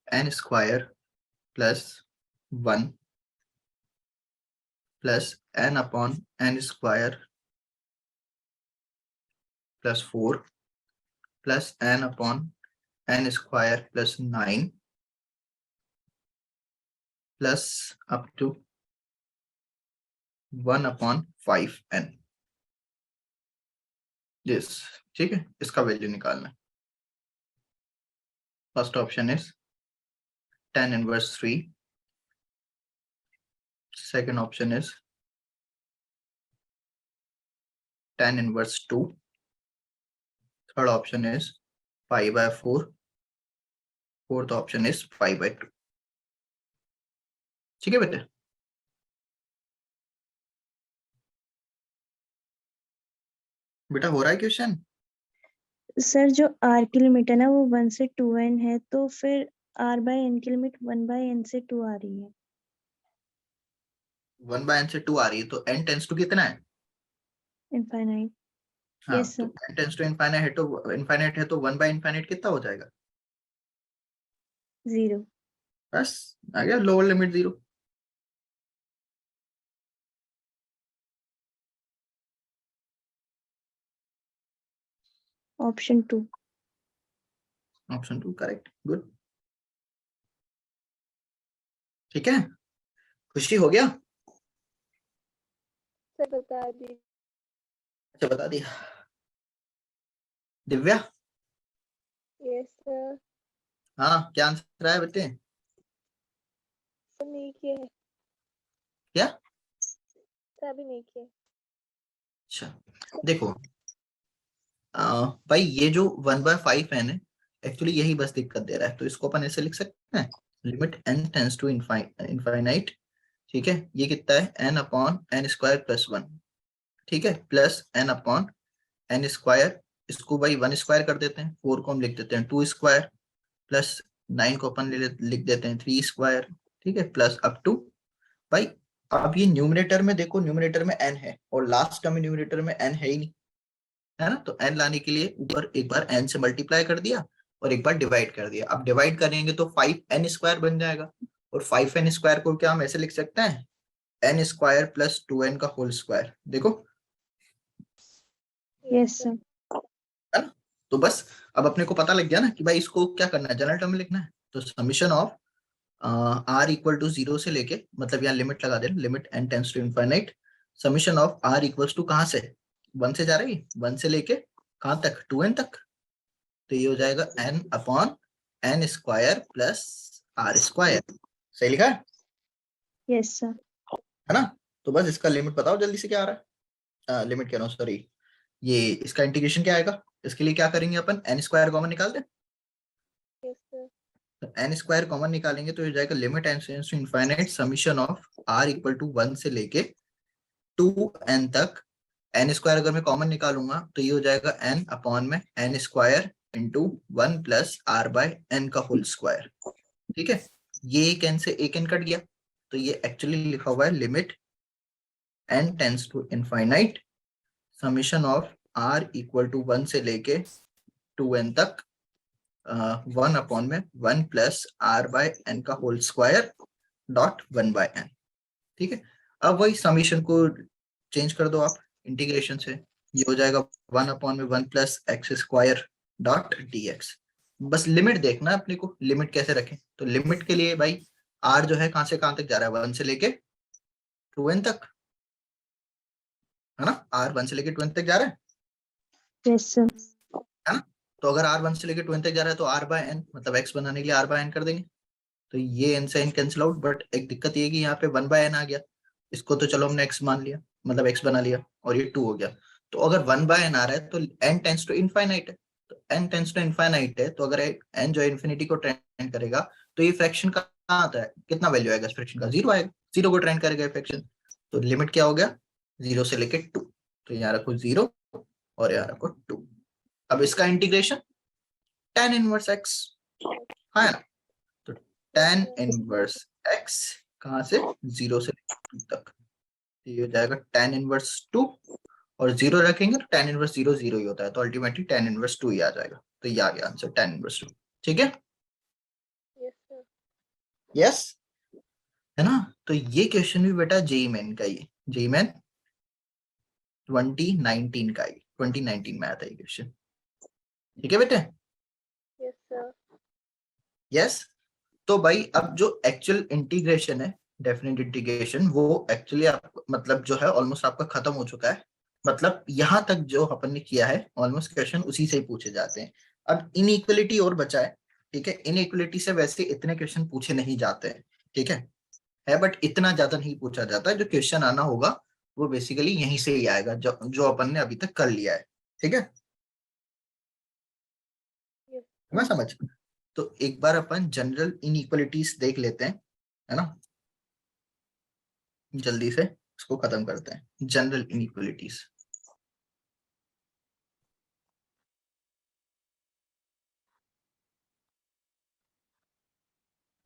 S1: n square plus 1 plus n upon n square plus 4 plus n upon n square plus 9 plus up to 1 upon 5n। This, ठीक है, इसका value निकालना है। First option is tan inverse 3, second option is tan inverse 2, third option is pi by 4, fourth option is pi by 2। ठीक है बेटे? बेटा हो रहा है क्वेश्चन?
S2: सर जो r की लिमिट है ना वो 1 से 2n है, तो फिर r बाय n की लिमिट 1 बाय n से 2 आ रही है।
S1: 1 बाय n से 2 आ रही है, तो n टेंस टू कितना है?
S2: इनफाइनाइट।
S1: हाँ,
S2: यस
S1: तो
S2: sir.
S1: n tends to infinite है तो 1 बाय इनफाइनाइट कितना हो जाएगा?
S2: 0।
S1: बस आ गया, lower limit 0।
S2: Option 2।
S1: Option 2 correct, good. ठीक है, खुशी हो गया?
S3: सर बता दीजिए।
S1: अच्छा बता दिया। Divya,
S3: yes sir.
S1: हाँ क्या आंसर आया बेटे?
S3: सर नहीं किए हैं।
S1: क्या?
S3: सर अभी नहीं किए।
S1: अच्छा देखो, भाई ये जो 1 बाय 5 है ना, एक्चुअली यही बस दिक्कत दे रहा है, तो इसको अपन ऐसे लिख सकते हैं, limit n tends to infinite, ठीक है, ये कितना है, n upon n square plus 1, ठीक है, plus n upon n square, इसको भाई 1 स्क्वायर कर देते हैं, 4 को हम लिख देते हैं 2 स्क्वायर, प्लस 9 को अपन लिख देते हैं 3 स्क्वायर, ठीक है, प्लस अप टू, भाई अब ये न्यूमरेटर में देखो, न्यूमरेटर में n है और लास्ट टर्म न्यूमरेटर में n है ही नहीं, है ना, तो n लाने के लिए ऊपर एक बार n से मल्टीप्लाई कर दिया और एक बार डिवाइड कर दिया। अब डिवाइड करेंगे तो 5n स्क्वायर बन जाएगा, और 5n स्क्वायर को क्या हम ऐसे लिख सकते हैं, n स्क्वायर प्लस 2n का होल स्क्वायर। देखो,
S2: यस सर।
S1: है ना, तो बस अब अपने को पता लग गया ना कि भाई इसको क्या करना है, जनरल टर्म में लिखना है। तो summation of r equal to 0 से लेके, मतलब यहाँ लिमिट लगा देना, limit n tends to infinite, summation of r equals to कहाँ से, 1 से जा रही है, 1 से लेके कहाँ तक, 2n तक, तो ये हो जाएगा n upon n square plus r square. सही लिखा है?
S2: Yes sir.
S1: है ना, तो बस इसका लिमिट बताओ जल्दी से क्या आ रहा है, लिमिट कह रहा हूँ सॉरी, ये इसका इंटीग्रेशन क्या आएगा, इसके लिए क्या करेंगे अपन, n स्क्वायर कॉमन निकाल दें,
S3: यस सर।
S1: तो n स्क्वायर कॉमन निकालेंगे तो ये जाएगा limit n to infinite summation of r equal to 1 से लेके 2n तक, n स्क्वायर अगर मैं कॉमन निकालूंगा तो ये हो जाएगा n अपॉन में n square into 1 plus r by n का होल स्क्वायर, ठीक है, ये एक n से एक n कट गया, तो ये एक्चुअली लिखा हुआ है limit n tends to infinite summation of r equal to 1 से लेके 2n तक 1 अपॉन में 1 प्लस r बाय n का whole square dot 1 by n, ठीक है। अब वही समीशन को चेंज कर दो आप इंटीग्रेशन से, ये हो जाएगा 1 अपॉन में 1 plus x square dot dx। बस लिमिट देखना है अपने को, लिमिट कैसे रखें, तो लिमिट के लिए भाई आर जो है कहां से कहां तक जा रहा है, 1 से लेके 2n तक, है ना। आर 1 से लेके 2n तक जा रहा है,
S2: यस सर।
S1: है ना। तो अगर आर 1 से लेके 2n तक जा रहा है तो आर बाय एन, मतलब एक्स बनाने के लिए आर बाय एन कर देंगे, तो ये एन से एन कैंसिल आउट। बट एक दिक्कत ये है कि यहाँ पे 1 बाय एन आ गया, इसको तो चलो हमने एक्स मान लिया, मतलब एक्स बना लिया, और ये 2 हो गया। तो अगर 1 बाय एन आ रहा है तो एन टेंस टू इनफाइनाइट है, तो एन टेंस टू इनफाइनाइट है, तो अगर एन जो इन्फिनिटी को ट्रेंड करेगा तो ये फ्रैक्शन कहाँ आता है, कितना वैल्यू आएगा इस फ्रैक्शन का, 0 आएगा, 0 को ट्रेंड करेगा फ्रैक्शन। तो लिमिट क्या हो गया, 0 से लेके 2, तो यहाँ रखो 0 और यहाँ रखो 2। अब इसका इंटीग्रेशन tan इनवर्स x, हाँ है ना। तो tan इनवर्स x कहाँ से, 0 से 2 तक, ये हो जाएगा tan इनवर्स 2, और 0 रखेंगे तो tan इनवर्स 0 0 ही होता है, तो अल्टीमेटली tan इनवर्स 2 ही आ जाएगा। तो ये आ गया आंसर, tan इनवर्स 2। ठीक है,
S3: यस सर।
S1: यस, है ना। तो ये क्वेश्चन भी बेटा जेई मेन का ही, जेई मेन 2019 का ही, 2019 में आया था ये क्वेश्चन। ठीक है बेटे,
S3: यस सर।
S1: यस। तो भाई अब जो एक्चुअल इंटीग्रेशन है, डेफिनेट इंटीग्रेशन, वो एक्चुअली आप मतलब जो है ऑलमोस्ट आपका खत्म हो चुका है। मतलब यहाँ तक जो अपन ने किया है ऑलमोस्ट क्वेश्चन उसी से ही पूछे जाते हैं। अब इनइक्वलिटी और बचा है, ठीक है। इनइक्वलिटी से वैसे इतने क्वेश्चन पूछे नहीं जाते हैं, ठीक है बट इतना ज्यादा नहीं पूछा जाता है। जो क्वेश्चन आना होगा वो बेसिकली यहीं से ही आएगा, जो अपन ने अभी तक कर लिया है, ठीक है,
S3: यस।
S1: मैं समझ। तो एक बार अपन जनरल इनइक्वलिटीज देख लेते हैं, है ना, जल्दी से इसको खत्म करते हैं, जनरल इनइक्वलिटीज।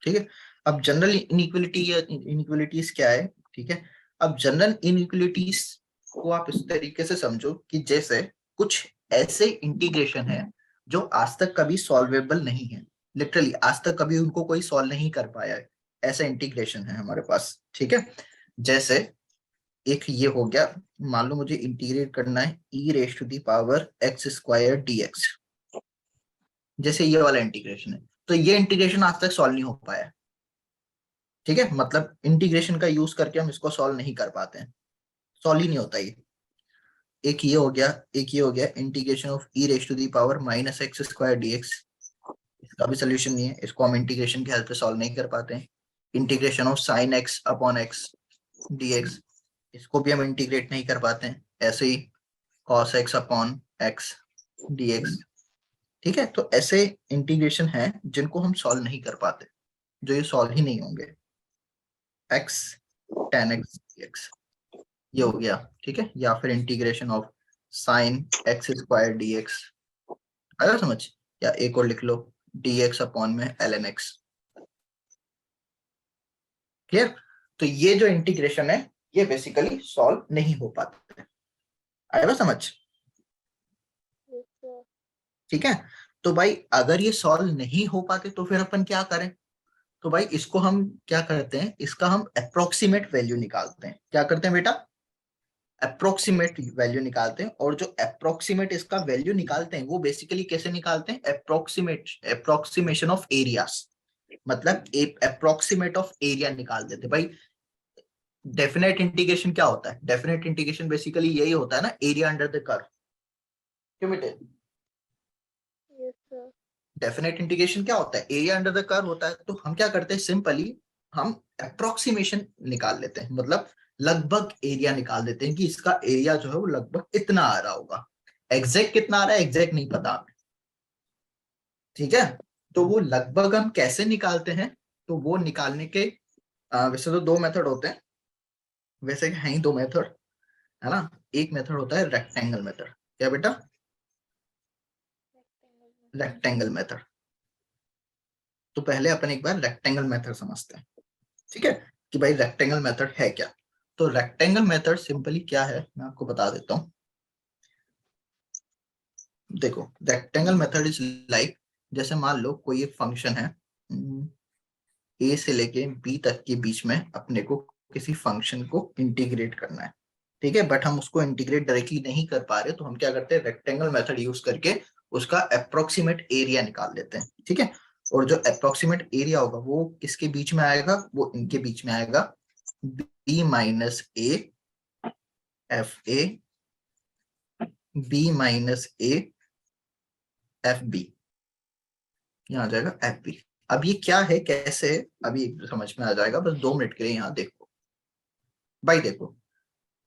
S1: ठीक है, अब जनरल इनइक्वलिटी या इनइक्वलिटीज क्या है, ठीक है। अब जनरल इनइक्वलिटीज को आप इस तरीके से समझो कि जैसे कुछ ऐसे इंटीग्रेशन है जो आज तक कभी सॉल्वेबल नहीं है, लिटरली आज तक कभी उनको कोई सॉल्व नहीं कर पाया है, ऐसा इंटीग्रेशन है हमारे पास, ठीक है। जैसे एक ये हो गया, मान लो मुझे इंटीग्रेट करना है e⁻x² dx, जैसे ये वाला इंटीग्रेशन है, तो ये इंटीग्रेशन आज तक सॉल्व नहीं हो पाया, ठीक है। मतलब इंटीग्रेशन का यूज करके हम इसको सॉल्व नहीं कर पाते हैं, सॉल्व ही नहीं होता ये। एक ये हो गया, एक ये हो गया इंटीग्रेशन ऑफ e⁻−x² dx, इसका भी सोल्यूशन नहीं है, इसको हम इंटीग्रेशन की हेल्प से सॉल्व नहीं कर पाते हैं। Integration of sin x upon x dx, इसको भी हम इंटीग्रेट नहीं कर पाते हैं। ऐसे ही cos x upon x dx, ठीक है। तो ऐसे इंटीग्रेशन है जिनको हम सॉल्व नहीं कर पाते, जो ये सॉल्व ही नहीं होंगे। x tan x dx ये हो गया, ठीक है। या फिर integration of sin x² dx, आया समझ। या एक और लिख लो dx अपॉन में ln x, क्लियर। तो ये जो इंटीग्रेशन है ये बेसिकली सॉल्व नहीं हो पाते हैं, आया समझ,
S3: यस सर।
S1: ठीक है। तो भाई अगर ये सॉल्व नहीं हो पाते तो फिर अपन क्या करें, तो भाई इसको हम क्या करते हैं, इसका हम अप्रोक्सीमेट वैल्यू निकालते हैं। क्या करते हैं बेटा, अप्रोक्सीमेट वैल्यू निकालते हैं। और जो अप्रोक्सीमेट इसका वैल्यू निकालते हैं वो बेसिकली कैसे निकालते हैं, अप्रोक्सीमेशन ऑफ एरियाज, मतलब अप्रोक्सीमेट ऑफ एरिया निकाल देते भाई। डेफिनेट इंटीग्रेशन क्या होता है, डेफिनेट इंटीग्रेशन बेसिकली यही होता है ना, एरिया अंडर द कर्व, क्यों बेटे।
S3: Yes sir.
S1: डेफिनेट इंटीग्रेशन क्या होता है, एरिया अंडर द कर्व होता है। तो हम क्या करते हैं, सिंपली हम अप्रोक्सीमेशन निकाल लेते हैं, मतलब लगभग एरिया निकाल देते हैं कि इसका एरिया जो है वो लगभग इतना आ रहा होगा। एग्जैक्ट कितना आ रहा है एग्जैक्ट नहीं पता हमें, ठीक है। तो वो लगभग हम कैसे निकालते हैं, तो वो निकालने के वैसे तो दो मेथड होते हैं, वैसे हैं ही दो मेथड, है ना। एक मेथड होता है रेक्टेंगल मेथड, क्या बेटा, रेक्टेंगल मेथड। तो पहले अपन एक बार रेक्टेंगल मेथड समझते हैं, ठीक है, कि भाई रेक्टेंगल मेथड है क्या। तो रेक्टेंगल मेथड सिंपली क्या है मैं आपको बता देता हूँ। देखो रेक्टेंगल मेथड इज लाइक, जैसे मान लो कोई एक फंक्शन है, ए से लेके बी तक के बीच में अपने को किसी फंक्शन को इंटीग्रेट करना है, ठीक है। बट हम उसको इंटीग्रेट डायरेक्टली नहीं कर पा रहे, तो हम क्या करते हैं, रेक्टेंगल मेथड यूज करके उसका अप्रोक्सीमेट एरिया निकाल लेते हैं, ठीक है। और जो अप्रोक्सीमेट एरिया होगा वो किसके बीच में आएगा, वो इनके बीच में आएगा, b minus a f a, b minus a f b, यहाँ आ जाएगा एफ बी। अब ये क्या है, कैसे है, अभी समझ में आ जाएगा, बस 2 मिनट के लिए यहाँ देखो भाई। देखो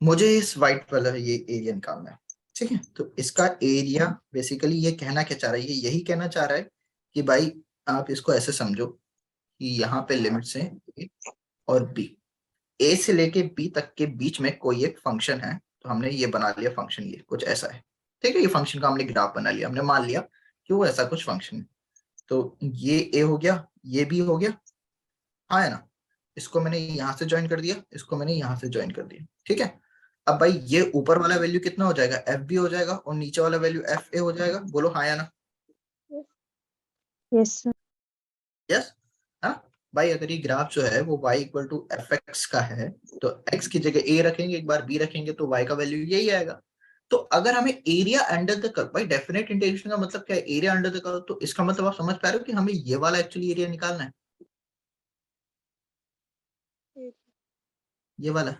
S1: मुझे इस व्हाइट वाला ये एरिया निकालना है, ठीक है। तो इसका एरिया बेसिकली ये कहना क्या चाह रहा है, ये यही कहना चाह रहा है कि भाई आप इसको ऐसे समझो कि यहाँ पे लिमिट्स हैं ए और बी, ए से लेके बी तक के बीच में कोई एक फंक्शन है, तो हमने ये बना लिया फंक्शन, ये कुछ ऐसा है, ठीक है। ये फंक्शन का हमने ग्राफ बना लिया, हमने मान लिया कि वो ऐसा कुछ फंक्शन है। तो ये ए हो गया, ये बी हो गया, हाँ है ना। इसको मैंने यहाँ से ज्वाइन कर दिया, इसको मैंने यहाँ से ज्वाइन कर दिया, ठीक है। अब भाई ये ऊपर वाला वैल्यू कितना हो जाएगा, एफ बी हो जाएगा, और नीचे वाला वैल्यू एफ ए हो जाएगा। बोलो हाँ या ना।
S2: Yes sir.
S1: यस, हाँ भाई। अगर ये ग्राफ जो है वो y equal to f x का है, तो x की जगह a रखेंगे, एक बार b रखेंगे, तो y का वैल्यू यही आएगा। तो अगर हमें एरिया अंडर द कर्व, भाई डेफिनेट इंटीग्रेशन का मतलब क्या है, एरिया अंडर द कर्व, तो इसका मतलब आप समझ पा रहे हो कि हमें ये वाला एक्चुअली एरिया निकालना है, ये वाला।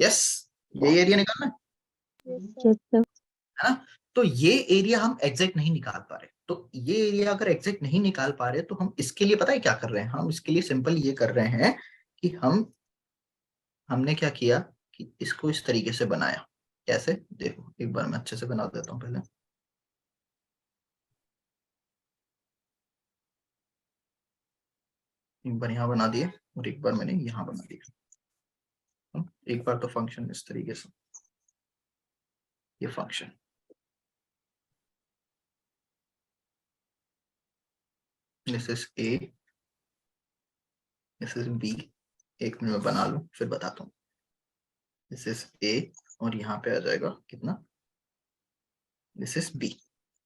S1: यस, ये एरिया निकालना है,
S2: यस सर।
S1: है ना। तो ये एरिया हम एग्जैक्ट नहीं निकाल पा रहे, तो ये एरिया अगर एग्जैक्ट नहीं निकाल पा रहे, तो हम इसके लिए पता है क्या कर रहे हैं, हम इसके लिए सिंपल ये कर रहे हैं कि हमने क्या किया कि इसको इस तरीके से बनाया। कैसे, देखो एक बार मैं अच्छे से बना देता हूँ पहले। एक बार यहाँ बना दिए और एक बार मैंने यहाँ बना दिया। एक बार तो फंक्शन इस तरीके से, ये function, this is a, this is b. एक मिनट में बना लूं फिर बताता हूँ। दिस इज ए और यहाँ पे आ जाएगा कितना, दिस इज बी,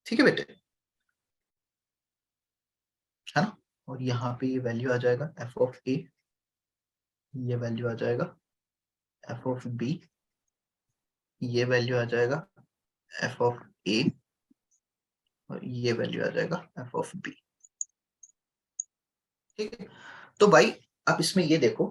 S1: ठीक है बेटे, है ना। और यहाँ पे ये वैल्यू आ जाएगा एफ ऑफ ए, ये वैल्यू आ जाएगा एफ ऑफ बी, ये वैल्यू आ जाएगा एफ ऑफ ए, और ये वैल्यू आ जाएगा एफ ऑफ बी, ठीक है। तो भाई आप इसमें ये देखो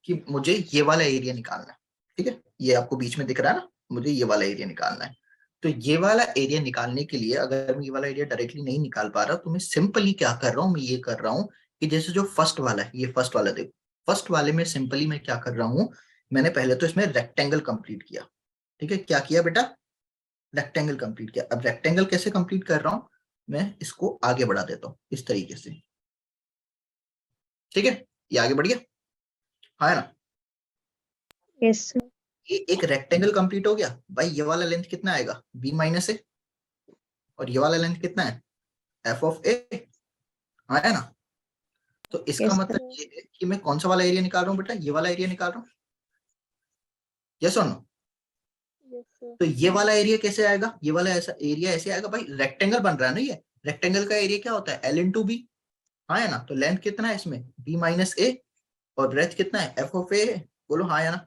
S1: कि मुझे ये वाला एरिया निकालना है, ठीक है। ये आपको बीच में दिख रहा है ना, मुझे ये वाला एरिया निकालना है। तो ये वाला एरिया निकालने के लिए अगर मैं ये वाला एरिया डायरेक्टली नहीं निकाल पा रहा, तो मैं सिंपली क्या कर रहा हूँ, मैं ये कर रहा हूँ कि जैसे जो फर्स्ट वाला है, ये फर्स्ट वाला देखो, फर्स्ट वाले में सिंपली मैं क्या कर रहा हूँ, मैंने पहले तो इसमें रेक्टेंगल कंप्लीट किया, ठीक है। क्या किया बेटा, रेक्टेंगल कंप्लीट किया। अब रेक्टेंगल कैसे कंप्लीट कर रहा हूँ, मैं इसको आगे बढ़ा देता हूँ इस तरीके से, ठीक है। ये आगे बढ़ गया, हाँ है ना।
S2: Yes sir.
S1: ये एक रेक्टेंगल कंप्लीट हो गया भाई। ये वाला लेंथ कितना आएगा, बी माइनस ए, और ये वाला लेंथ कितना है, एफ ऑफ ए, हाँ है ना। तो इसका
S2: यस
S1: मतलब
S2: सर।
S1: ये है कि मैं कौन सा वाला एरिया निकाल रहा हूँ बेटा, ये वाला एरिया निकाल रहा हूँ, यस और नो। तो ये वाला एरिया कैसे आएगा, ये वाला ऐसा एरिया ऐसे आएगा भाई, रेक्टेंगल बन रहा है ना ये, रेक्टेंगल का एरिया क्या होता है, एल इंटू बी, हाँ है ना। तो लेंथ कितना है इसमें, बी माइनस ए, और ब्रेथ कितना है, एफ ऑफ ए है। बोलो हाँ या ना,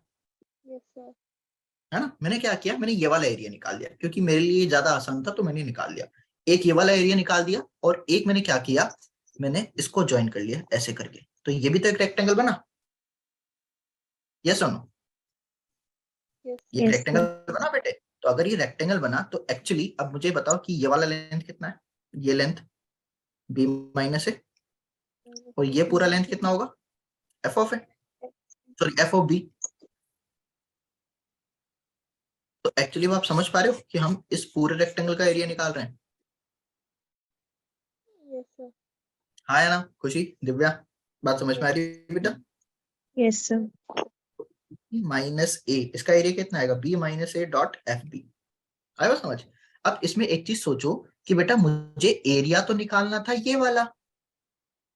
S1: है ना। मैंने क्या किया, मैंने ये वाला एरिया निकाल दिया, क्योंकि मेरे लिए ज्यादा आसान था, तो मैंने निकाल लिया। एक ये वाला एरिया निकाल दिया, और एक मैंने क्या किया, मैंने इसको ज्वाइन कर लिया ऐसे करके, तो ये भी तो एक रेक्टेंगल बना, यस और नो। ये एक
S2: यस
S1: रेक्टेंगल
S2: सर।
S1: बना बेटे। तो अगर ये रेक्टेंगल बना, तो एक्चुअली अब मुझे बताओ कि ये वाला लेंथ कितना है, ये लेंथ बी माइनस है, और ये पूरा लेंथ कितना होगा, एफ ऑफ है, सॉरी एफ ऑफ बी। तो एक्चुअली आप समझ पा रहे हो कि हम इस पूरे रेक्टेंगल का एरिया निकाल रहे हैं, हाँ या ना। खुशी, दिव्या, बात समझ में आ रही है बेटा।
S2: Yes sir.
S1: माइनस ए, इसका एरिया कितना आएगा, b minus a dot f b, आएगा समझ। अब इसमें एक चीज सोचो कि बेटा मुझे एरिया तो निकालना था ये वाला,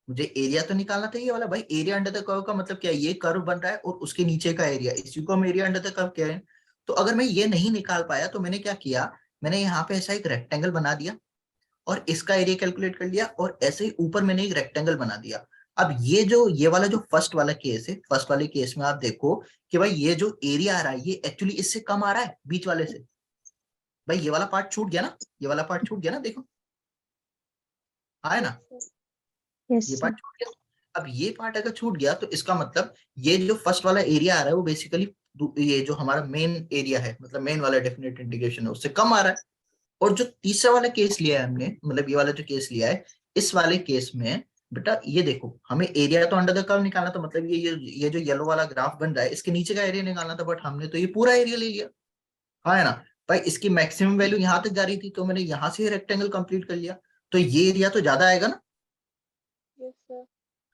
S1: मुझे एरिया तो निकालना था ये वाला। भाई एरिया अंडर द कर्व का मतलब क्या है, ये कर्व बन रहा है और उसके नीचे का एरिया, इसी को हम एरिया अंडर द कर्व कह रहे हैं। तो अगर मैं ये नहीं निकाल पाया, तो मैंने क्या किया, मैंने यहाँ पे ऐसा एक रेक्टेंगल बना दिया और इसका एरिया कैलकुलेट कर लिया, और ऐसे ही ऊपर मैंने एक रेक्टेंगल बना दिया। अब ये वाला जो फर्स्ट वाला केस है, फर्स्ट वाले केस में आप देखो कि भाई ये जो एरिया आ रहा है ये एक्चुअली इससे कम आ रहा है बीच वाले से। भाई ये वाला पार्ट छूट गया ना, ये वाला पार्ट छूट गया ना, देखो आया ना,
S2: यस
S1: ये
S2: सर।
S1: पार्ट छूट गया। अब ये पार्ट अगर छूट गया तो इसका मतलब ये जो फर्स्ट वाला एरिया आ रहा है वो बेसिकली ये जो हमारा मेन एरिया है, मतलब मेन वाला डेफिनेट इंटीग्रेशन है उससे कम आ रहा है। और जो तीसरा वाला केस लिया है हमने, मतलब ये वाला जो केस लिया है, इस वाले केस में बेटा ये देखो हमें एरिया तो अंडर द कर्व निकालना था, मतलब ये जो येलो वाला ग्राफ बन रहा है इसके नीचे का एरिया निकालना था, बट हमने तो ये पूरा एरिया ले लिया। हाँ है ना भाई, इसकी मैक्सिमम वैल्यू यहाँ तक जा रही थी तो मैंने यहाँ से रेक्टेंगल कंप्लीट कर लिया, तो ये एरिया तो ज्यादा आएगा ना।
S3: Yes sir.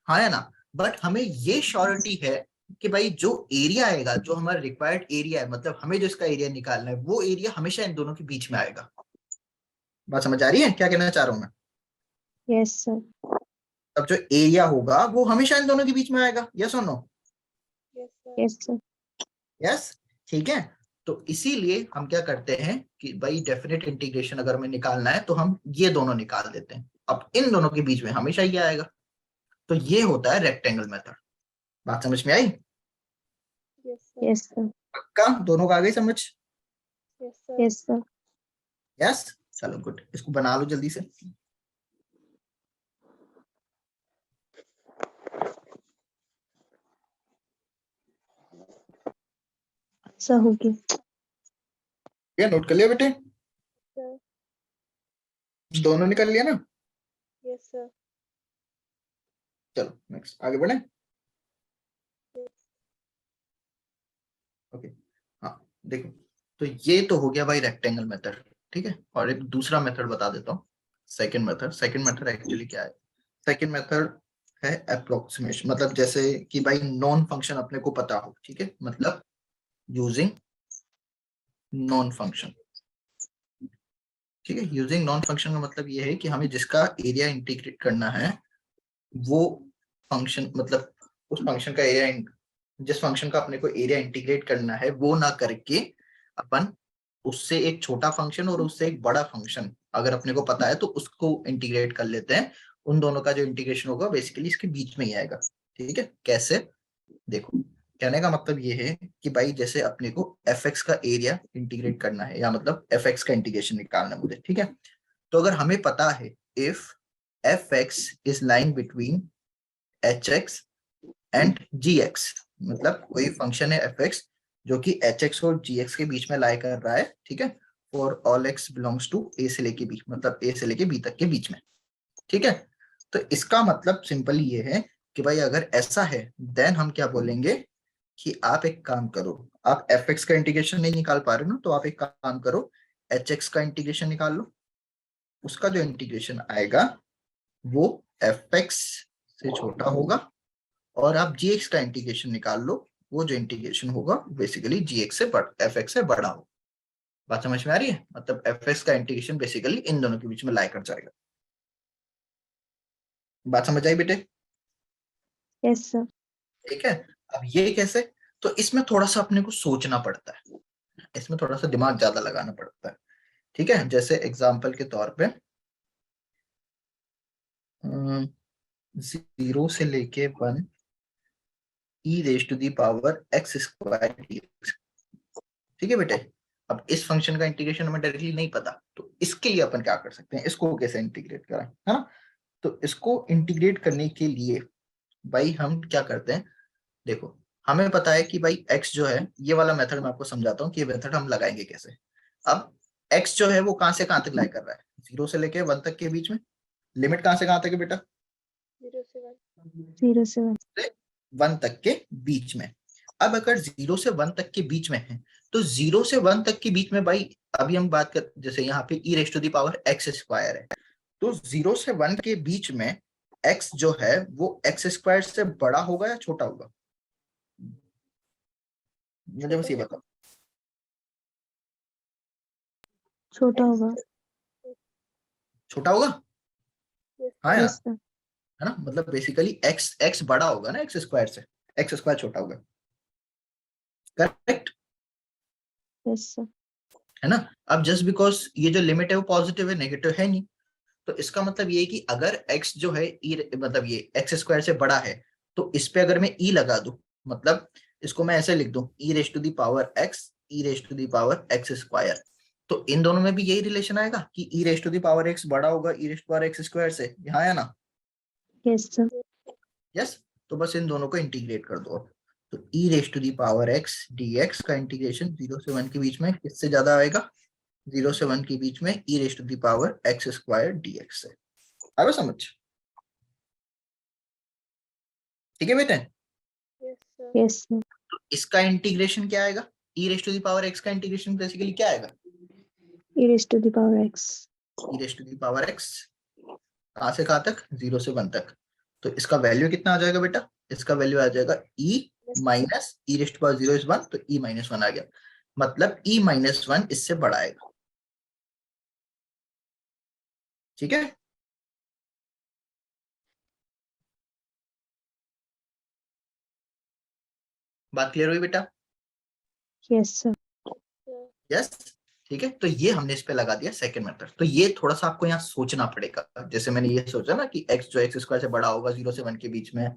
S1: हाँ है ना, बट हमें ये श्योरिटी है कि भाई जो एरिया आएगा, जो हमारा रिक्वायर्ड एरिया है, मतलब हमें जो इसका एरिया निकालना है वो एरिया हमेशा इन दोनों के बीच में आएगा। बात समझ आ रही है क्या कहना चाह रहा हूं मैं?
S2: Yes sir.
S1: अब जो एरिया होगा वो हमेशा इन दोनों के बीच में आएगा, यस और no?
S3: Yes sir.
S2: Yes sir.
S1: Yes, ठीक है। तो इसीलिए हम क्या करते हैं कि भाई डेफिनेट इंटीग्रेशन अगर हमें निकालना है तो हम ये दोनों निकाल देते हैं, अब इन दोनों के बीच में हमेशा ये आएगा। तो ये होता है रेक्टेंगल मेथड। बात समझ में आई?
S3: Yes sir.
S2: Yes sir.
S1: पक्का दोनों का आ गई समझ?
S3: Yes sir.
S2: Yes sir.
S1: Yes, चलो गुड, इसको बना लो जल्दी से।
S2: अच्छा हो गया।
S1: ये नोट कर लिया बेटे?
S3: सर।
S1: दोनों निकल लिया ना?
S3: Yes sir.
S1: चलो नेक्स्ट आगे बढ़े। ओके, हाँ देखो, तो ये तो हो गया भाई रेक्टेंगल मेथड, ठीक है। और एक दूसरा मेथड बता देता हूँ, second method. Second method actually क्या है? सेकंड मेथड है अप्रोक्सीमेशन, मतलब जैसे कि भाई नॉन फंक्शन अपने को पता हो, ठीक है, मतलब यूजिंग नॉन फंक्शन, ठीक है। यूजिंग नॉन फंक्शन का मतलब ये है कि हमें जिसका एरिया इंटीग्रेट करना है वो फंक्शन, मतलब उस फंक्शन का एरिया, जिस फंक्शन का अपने को एरिया इंटीग्रेट करना है वो ना करके अपन उससे एक छोटा फंक्शन और उससे एक बड़ा फंक्शन अगर अपने को पता है तो उसको इंटीग्रेट कर लेते हैं। उन दोनों का जो इंटीग्रेशन होगा बेसिकली इसके बीच में ही आएगा, ठीक है। कैसे? देखो, कहने का मतलब ये है कि भाई जैसे अपने को fx का एरिया इंटीग्रेट करना है, या मतलब fx का इंटीग्रेशन निकालना है मुझे, ठीक है। तो अगर हमें पता है if fx is lying between hx and gx, मतलब कोई फंक्शन है fx जो कि hx और gx के बीच में लाई कर रहा है, ठीक है, for all x belongs to a से लेके b, मतलब a से लेके b तक के बीच में, ठीक है। तो इसका मतलब सिंपली ये है कि भाई अगर ऐसा है देन हम क्या बोलेंगे कि आप एक काम करो, आप fx का इंटीग्रेशन नहीं निकाल पा रहे ना, तो आप एक काम करो, hx का इंटीग्रेशन निकाल लो। उसका जो इंटीग्रेशन आएगा वो fx से छोटा होगा, और आप gx का इंटीग्रेशन निकाल लो, वो जो इंटीग्रेशन होगा बेसिकली gx से fx से बड़ा होगा। बात समझ में आ रही है? मतलब fx का इंटीग्रेशन बेसिकली इन दोनों के बीच में लाई कर जाएगा। बात समझ आई बेटे?
S2: Yes sir.
S1: ठीक है। अब ये कैसे? तो इसमें थोड़ा सा अपने को सोचना पड़ता है, इसमें थोड़ा सा दिमाग ज्यादा लगाना पड़ता है, ठीक है। जैसे एग्जाम्पल के तौर पे 0 से लेके 1 e raise to the power x square dx, ठीक है बेटे। अब इस फंक्शन का इंटीग्रेशन हमें डायरेक्टली नहीं पता, तो इसके लिए अपन क्या कर सकते हैं, इसको कैसे इंटीग्रेट करें, है ना। तो इसको इंटीग्रेट करने के लिए भाई हम क्या करते हैं, देखो हमें पता है कि भाई x जो है, ये वाला मेथड मैं आपको समझाता हूँ कि ये मेथड हम लगाएंगे कैसे। अब x जो है वो कहां से कहां तक लाई कर रहा है, 0 से लेके 1 तक के बीच में। लिमिट कहां से कहां तक है बेटा?
S3: 0 से 1।
S2: 0 से 1।
S1: 1 तक के बीच में। अब अगर 0 से 1 तक के बीच में है तो 0 से 1 तक के बीच में भाई, अभी हम बात कर, जैसे यहाँ पे e raise to the power x square है, तो 0 से 1 के बीच में x जो है वो x स्क्वायर से बड़ा होगा या छोटा होगा? मुझे बस ये बताओ।
S2: छोटा होगा।
S1: छोटा होगा? हाँ यार,
S2: यस सर।
S1: है ना, मतलब बेसिकली x बड़ा होगा ना x स्क्वायर से, x स्क्वायर छोटा होगा, करेक्ट
S2: यस सर।
S1: है ना। अब जस्ट बिकॉज ये जो लिमिट है वो पॉजिटिव है, नेगेटिव है नहीं, तो इसका मतलब ये है कि अगर x जो है मतलब ये x स्क्वायर से बड़ा है, तो इस पे अगर मैं e लगा दूं, मतलब इसको मैं ऐसे लिख दूं e raise to the power x e raise to the power x square, तो इन दोनों में भी यही रिलेशन आएगा कि e raise to the power x बड़ा होगा e raise to power x square से, यहाँ आया ना?
S2: Yes sir.
S1: यस। तो बस इन दोनों को इंटीग्रेट कर दो। तो e raise to the power x dx का इंटीग्रेशन 0 से 1 के बीच में किससे ज्यादा आएगा? 0 से 1 के बीच में e raise to the power x square dx से। आगे समझ? ठीक है बेटे?
S3: Yes sir.
S2: Yes sir.
S1: इसका इंटीग्रेशन क्या आएगा? e raise to the power x का इंटीग्रेशन बेसिकली क्या आएगा?
S2: e raised to the power x।
S1: e raise to the power x कहां से कहां तक? 0 से 1 तक। तो इसका वैल्यू कितना आ जाएगा बेटा? इसका वैल्यू आ जाएगा e minus e raise to power 0 is 1, तो e माइनस 1 आ गया, मतलब e माइनस 1 इससे बड़ा आएगा। ठीक है? बात क्लियर हुई बेटा?
S2: Yes sir.
S3: Sir
S1: yes. ठीक है, तो ये हमने इस पे लगा दिया सेकंड मेथड। तो ये थोड़ा सा आपको यहाँ सोचना पड़ेगा, जैसे मैंने ये सोचा ना कि x जो x स्क्वायर से बड़ा होगा 0 से 1 के बीच में,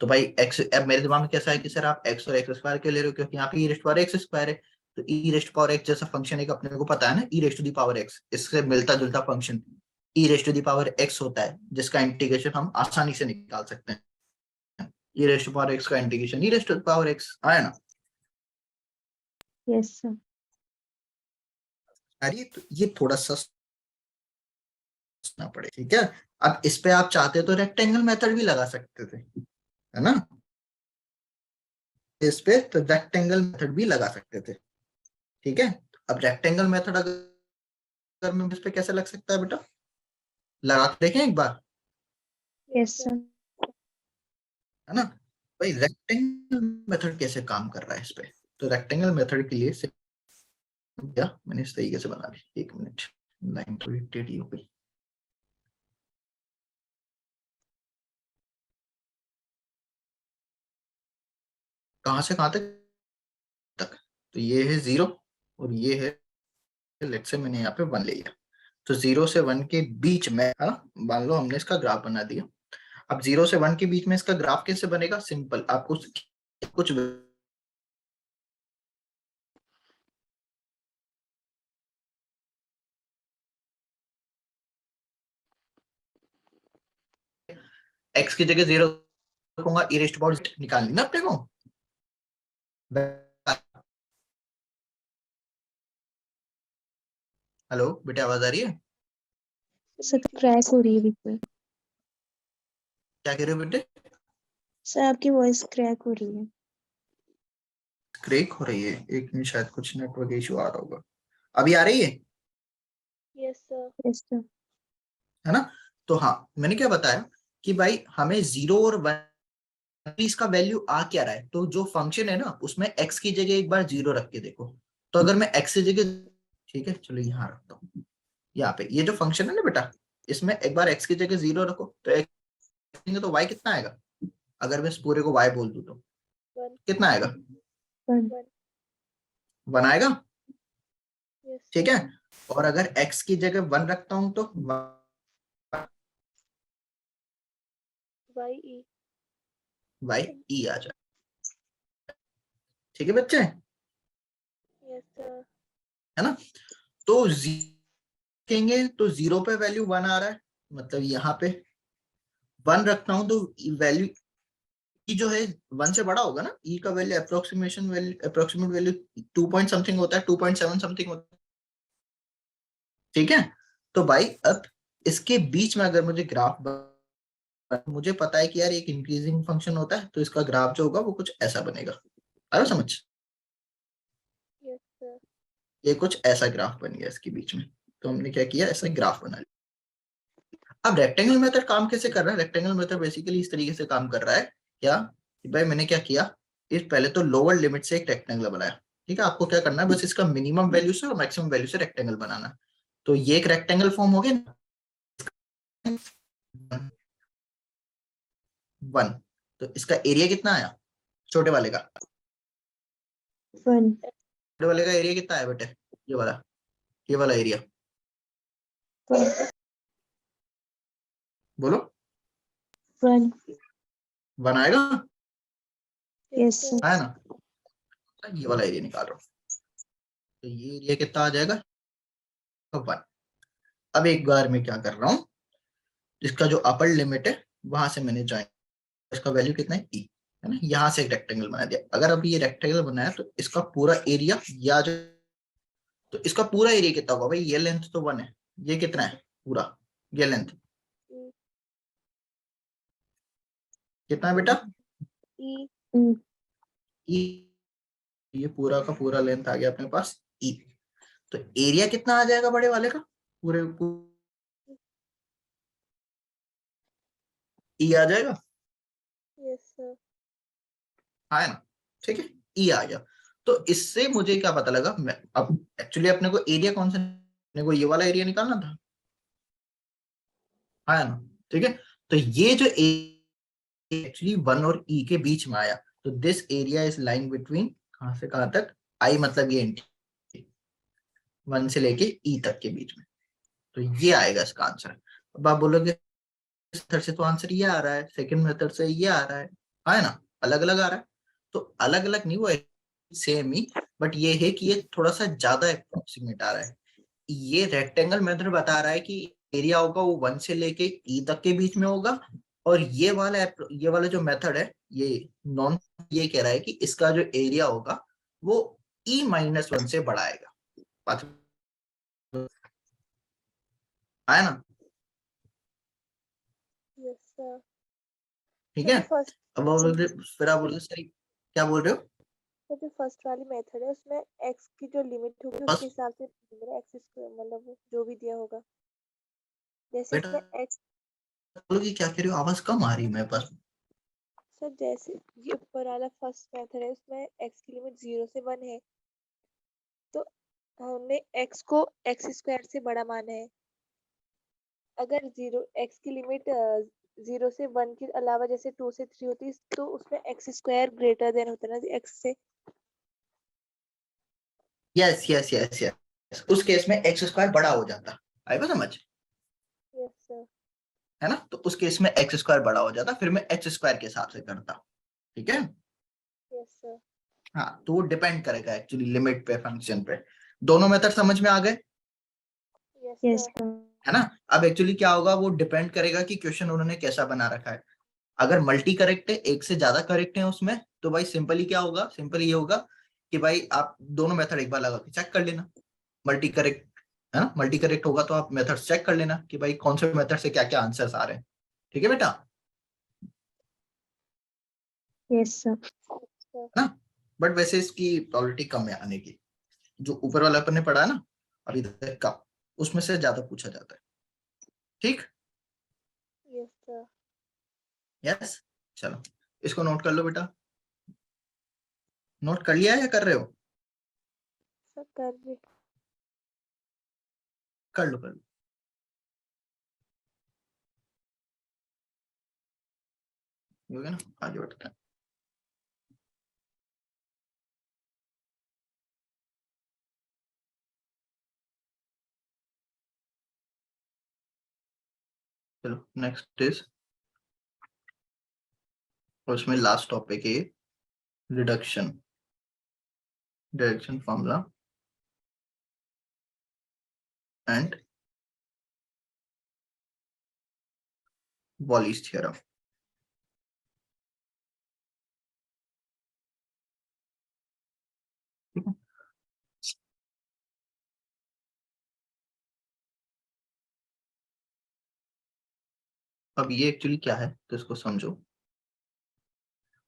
S1: तो भाई x, अब मेरे दिमाग में कैसा है कि सर आप x और x स्क्वायर क्यों ले रहे हो, क्योंकि यहाँ पे e raised power x square है, तो e रेस्ट पावर x जैसा फंक्शन एक अपने को पता है ना, e raised to the power x, इससे मिलता जुलता function e raised to the power x होता है, जिसका इंटीग्रेशन हम आसानी से निकाल सकते हैं। e raised to power x का integration e raised to the power x आया ना?
S2: Yes sir.
S1: अरे तो ये थोड़ा सा सोचना पड़े, ठीक है? अब इस पे आप चाहते तो रेक्टेंगल मेथड भी लगा सकते थे, है ना? इस पे तो रेक्टेंगल मेथड भी लगा सकते थे, ठीक है? अब रेक्टेंगल मेथड अगर मैं इस पे कैसे लग सकता है बेटा, लगा के देखें एक बार,
S2: यस सर।
S1: है ना? भाई रेक्टेंगल मेथड कैसे काम कर रहा है इस पे, तो रेक्टेंगल मेथड के लिए क्या मैंने इस तरीके से बना दी, एक मिनट, लाइन तो टेढ़ी हो गई। कहां से कहां तक? तो ये है 0 और ये है, लेट्स से मैंने यहाँ पे 1 ले लिया, तो 0 से 1 के बीच में, है ना, मान लो हमने इसका ग्राफ बना दिया। अब 0 से 1 के बीच में इसका ग्राफ कैसे बनेगा? सिंपल, आपको कुछ x की जगह 0 रखूंगा, e रेस्ट पावर निकालनी ना अपने को। हेलो बेटा, आवाज आ रही है?
S2: सर क्रैक हो रही है बीच में।
S1: क्या कह रहे हो बेटे?
S2: सर आपकी वॉइस क्रैक हो रही है।
S1: क्रैक हो रही है? एक मिनट, शायद कुछ नेटवर्क इशू आ रहा होगा। अभी आ रही है?
S3: Yes sir.
S2: Yes sir.
S1: है ना? तो हाँ, मैंने क्या बताया कि भाई हमें 0 और 1 इसका वैल्यू आ क्या रहा है, तो जो फंक्शन है ना उसमें x की जगह एक बार 0 रख के देखो। तो अगर मैं x की जगह, ठीक है चलो यहाँ रखता हूँ, यहाँ पे ये जो फंक्शन है ना बेटा, इसमें एक बार x की जगह 0 रखो, तो x तो y कितना आएगा? अगर मैं इस पूरे को y बोल दूं तो
S3: 1
S1: कितना आएगा?
S2: 1।
S3: 1
S1: 1 आएगा,
S3: यस
S1: ठीक
S3: सर।
S1: है? और अगर x की जगह 1 रखता हूं तो
S3: y e
S1: y e आ जाए। ठीक है बच्चे,
S3: यस सर।
S1: है ना? तो देखेंगे तो 0 पे वैल्यू 1 आ रहा है, मतलब यहाँ पे 1 रखता हूं तो वैल्यू ई जो है 1 से बड़ा होगा ना, ई का value approximate value 2 point something होता है, 2.7 समथिंग होता है, ठीक है? तो भाई अब इसके बीच में अगर मुझे ग्राफ, मुझे पता है कि यार एक इंक्रीजिंग फंक्शन होता है, तो इसका ग्राफ जो होगा वो कुछ ऐसा बनेगा। आया समझ?
S3: Yes sir.
S1: ये कुछ ऐसा ग्राफ बन गया इसके बीच में, तो हमने क्या किया, ऐसा ग्राफ बना लिया। अब रेक्टेंगल मेथड काम कैसे कर रहा है? रेक्टेंगल मेथड बेसिकली इस तरीके से काम कर रहा है, क्या कि भाई मैंने क्या किया, इस पहले तो लोअर लिमिट से एक रेक्टेंगल बनाया, ठीक है? आपको क्या करना है, बस इसका मिनिमम वैल्यू से और मैक्सिमम वैल्यू से रेक्टेंगल बनाना। तो ये एक रेक्टेंगल फॉर्म हो गया ना, 1, तो इसका एरिया कितना आया छोटे वाले का?
S2: 1।
S1: छोटे वाले का एरिया कितना है बेटे? ये वाला एरिया,
S2: 1।
S1: बोलो
S2: 1.
S1: 1 आएगा,
S2: Yes, sir.
S1: है ना? ये वाला एरिया निकाल रहा हूँ, तो ये एरिया कितना आ जाएगा 1। अब एक बार मैं क्या कर रहा हूँ, इसका जो अपर लिमिट है वहां से मैंने ज्वाइन, इसका वैल्यू कितना है ई, है ना? यहाँ से एक रेक्टेंगल बना दिया। अगर अभी ये रेक्टेंगल बनाया तो इसका पूरा एरिया या जो, तो इसका पूरा एरिया कितना होगा भाई? ये लेंथ तो 1 है, ये कितना है पूरा, ये लेंथ कितना है बेटा?
S3: ई
S1: ई, ये पूरा का पूरा लेंथ आ गया अपने पास ई। तो एरिया कितना आ जाएगा बड़े वाले का? पूरे ई आ जाएगा,
S3: यस सर
S1: है ना? ठीक है, ई आ गया। तो इससे मुझे क्या पता लगा, मैं अब एक्चुअली अपने को एरिया कौन सा, अपने को ये वाला एरिया निकालना था, है ना? ठीक है, तो ये जो एक्चुअली 1 और ई के बीच में आया, तो this area is line between कहां से कहां तक, आई मतलब ये 1 से लेके ई तक के बीच में, तो ये आएगा इसका आंसर। अब आप बोलोगे इस मेथड से तो आंसर ये आ रहा है, सेकंड मेथड से ये आ रहा है ना? अलग अलग आ रहा है, तो अलग अलग नहीं, वो सेम ही, बट ये है कि ये थोड़ा सा ज्यादा अप्रोक्सीमेट आ रहा है। ये रेक्टेंगल मेथड बता रहा है कि एरिया होगा वो 1 से लेके ई तक के बीच में होगा, और ये वाला जो मेथड है, ये नॉन, ये कह रहा है कि इसका जो एरिया होगा वो E-1 से बड़ा आएगा। बात है ना?
S3: यस सर
S1: ठीक
S3: तो
S1: है,
S3: जो फर्स्ट
S1: अब फिर आप बोल रहे सर क्या बोल रहे हो?
S3: तो जो फर्स्ट वाली मेथड है उसमें एक्स की जो लिमिट होगी
S1: बस
S3: उसके हिसाब से मेरा एक्स स्क्वायर मतलब जो भी दिया होगा जैसे
S1: बेटा
S3: इसमें एक्स
S1: बोलोगे क्या कह रहे हो, आवाज कम आ रही है मेरे पास।
S3: सर जैसे ये ऊपर वाला फर्स्ट मेथड है उसमें एक्स की लिमिट 0 से 1 है तो हमने एक्स को एक्स स्क्वायर से बड़ा माना है अगर 0 एक्स की लिमिट 0 से 1 के अलावा जैसे 2 से 3 होती है तो उसमें एक्स स्क्वायर ग्रेटर देन होता है ना एक्स से
S1: यस यस यस यस, उस केस में एक्स स्क्वायर बड़ा हो जाता, आएगा समझ,
S3: यस सर
S1: है ना? तो उस केस में एक्स स्क्वायर बड़ा हो जाता, फिर मैं एच स्क्वायर के हिसाब से करता। ठीक है,
S3: यस सर
S1: हाँ, तो वो डिपेंड करेगा एक्चुअली लिमिट पे, फंक्शन पे। दोनों मेथड समझ में आ गए,
S3: यस
S2: Yes,
S3: सर
S2: sir.
S1: है ना? अब एक्चुअली क्या होगा, वो डिपेंड करेगा कि क्वेश्चन उन्होंने कैसा बना रखा है। अगर मल्टी करेक्ट है, एक से ज्यादा करेक्ट है उसमें, तो भाई सिंपली क्या होगा, सिंपल ये होगा कि भाई आप दोनों मेथड एक बार लगा के चेक कर लेना, मल्टी करेक्ट है ना, मल्टी करेक्ट होगा तो आप मेथड चेक कर लेना कि भाई कौन से मेथड से क्या क्या आंसर्स आ रहे हैं। ठीक है बेटा,
S2: Yes, sir.
S3: सर
S1: है ना? बट वैसे इसकी प्रोबेबिलिटी कम है आने की, जो ऊपर वाला अपन ने पढ़ा है ना अभी तक का, उसमें से ज्यादा पूछा जाता है। ठीक,
S3: यस सर
S1: यस, चलो इसको नोट कर लो बेटा, नोट कर लिया है या कर रहे हो?
S3: सर कर भी
S1: कर लो कर लो। ये हो गया ना, आगे बढ़ते हैं। चलो नेक्स्ट इज, और उसमें लास्ट टॉपिक है reduction, direction formula and Wallis theorem. ठीक है, अब ये एक्चुअली क्या है तो इसको समझो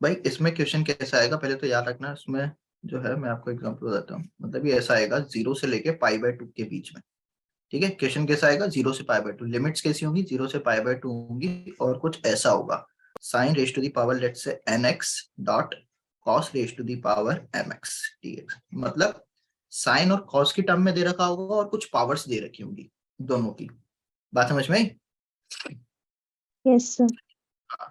S1: भाई। इसमें क्वेश्चन कैसा आएगा पहले तो याद रखना, इसमें जो है मैं आपको एग्जांपल बताता हूँ, मतलब ये ऐसा आएगा 0 से लेके π/2 के बीच में। ठीक है, क्वेश्चन कैसा आएगा, 0 से π/2, लिमिट्स कैसी होंगी, 0 से π/2 होंगी, और कुछ ऐसा होगा, sine raise to the power लेट से nx dot cos raise to the power mx dx, मतलब साइन और कॉस की टर्म में दे रखा होगा और कुछ पावर्स दे रखी होंगी दोनों की। बात समझ में आई?
S2: Yes, sir.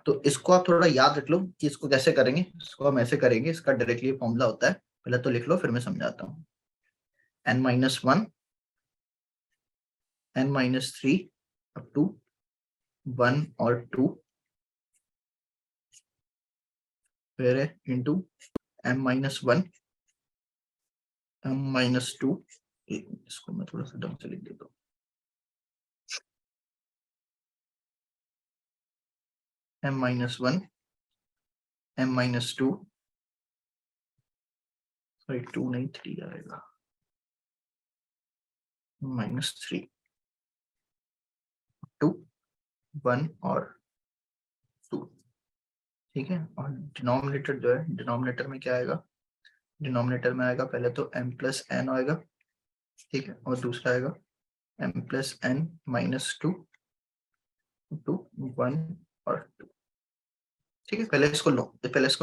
S1: तो इसको आप थोड़ा याद रख लो कि इसको कैसे करेंगे, इसको हम ऐसे करेंगे, इसका डायरेक्टली फॉर्मूला होता है, पहले तो लिख लो फिर मैं समझाता हूँ। n-1 n-3 अप टू 1 और 2 फिर इंटू m-1 m-2, इसको मैं थोड़ा सा ढंग से लिख देता हूँ, m-1 m-2, सॉरी 2 नहीं 3 आएगा, -3 2 1 और 2, ठीक है। और डिनोमिनेटर जो है, डिनोमिनेटर में क्या आएगा, डिनोमिनेटर में आएगा पहले तो m+n आएगा, ठीक है, और दूसरा आएगा m+n-2 2 1 और 2, ठीक है। पहले इसको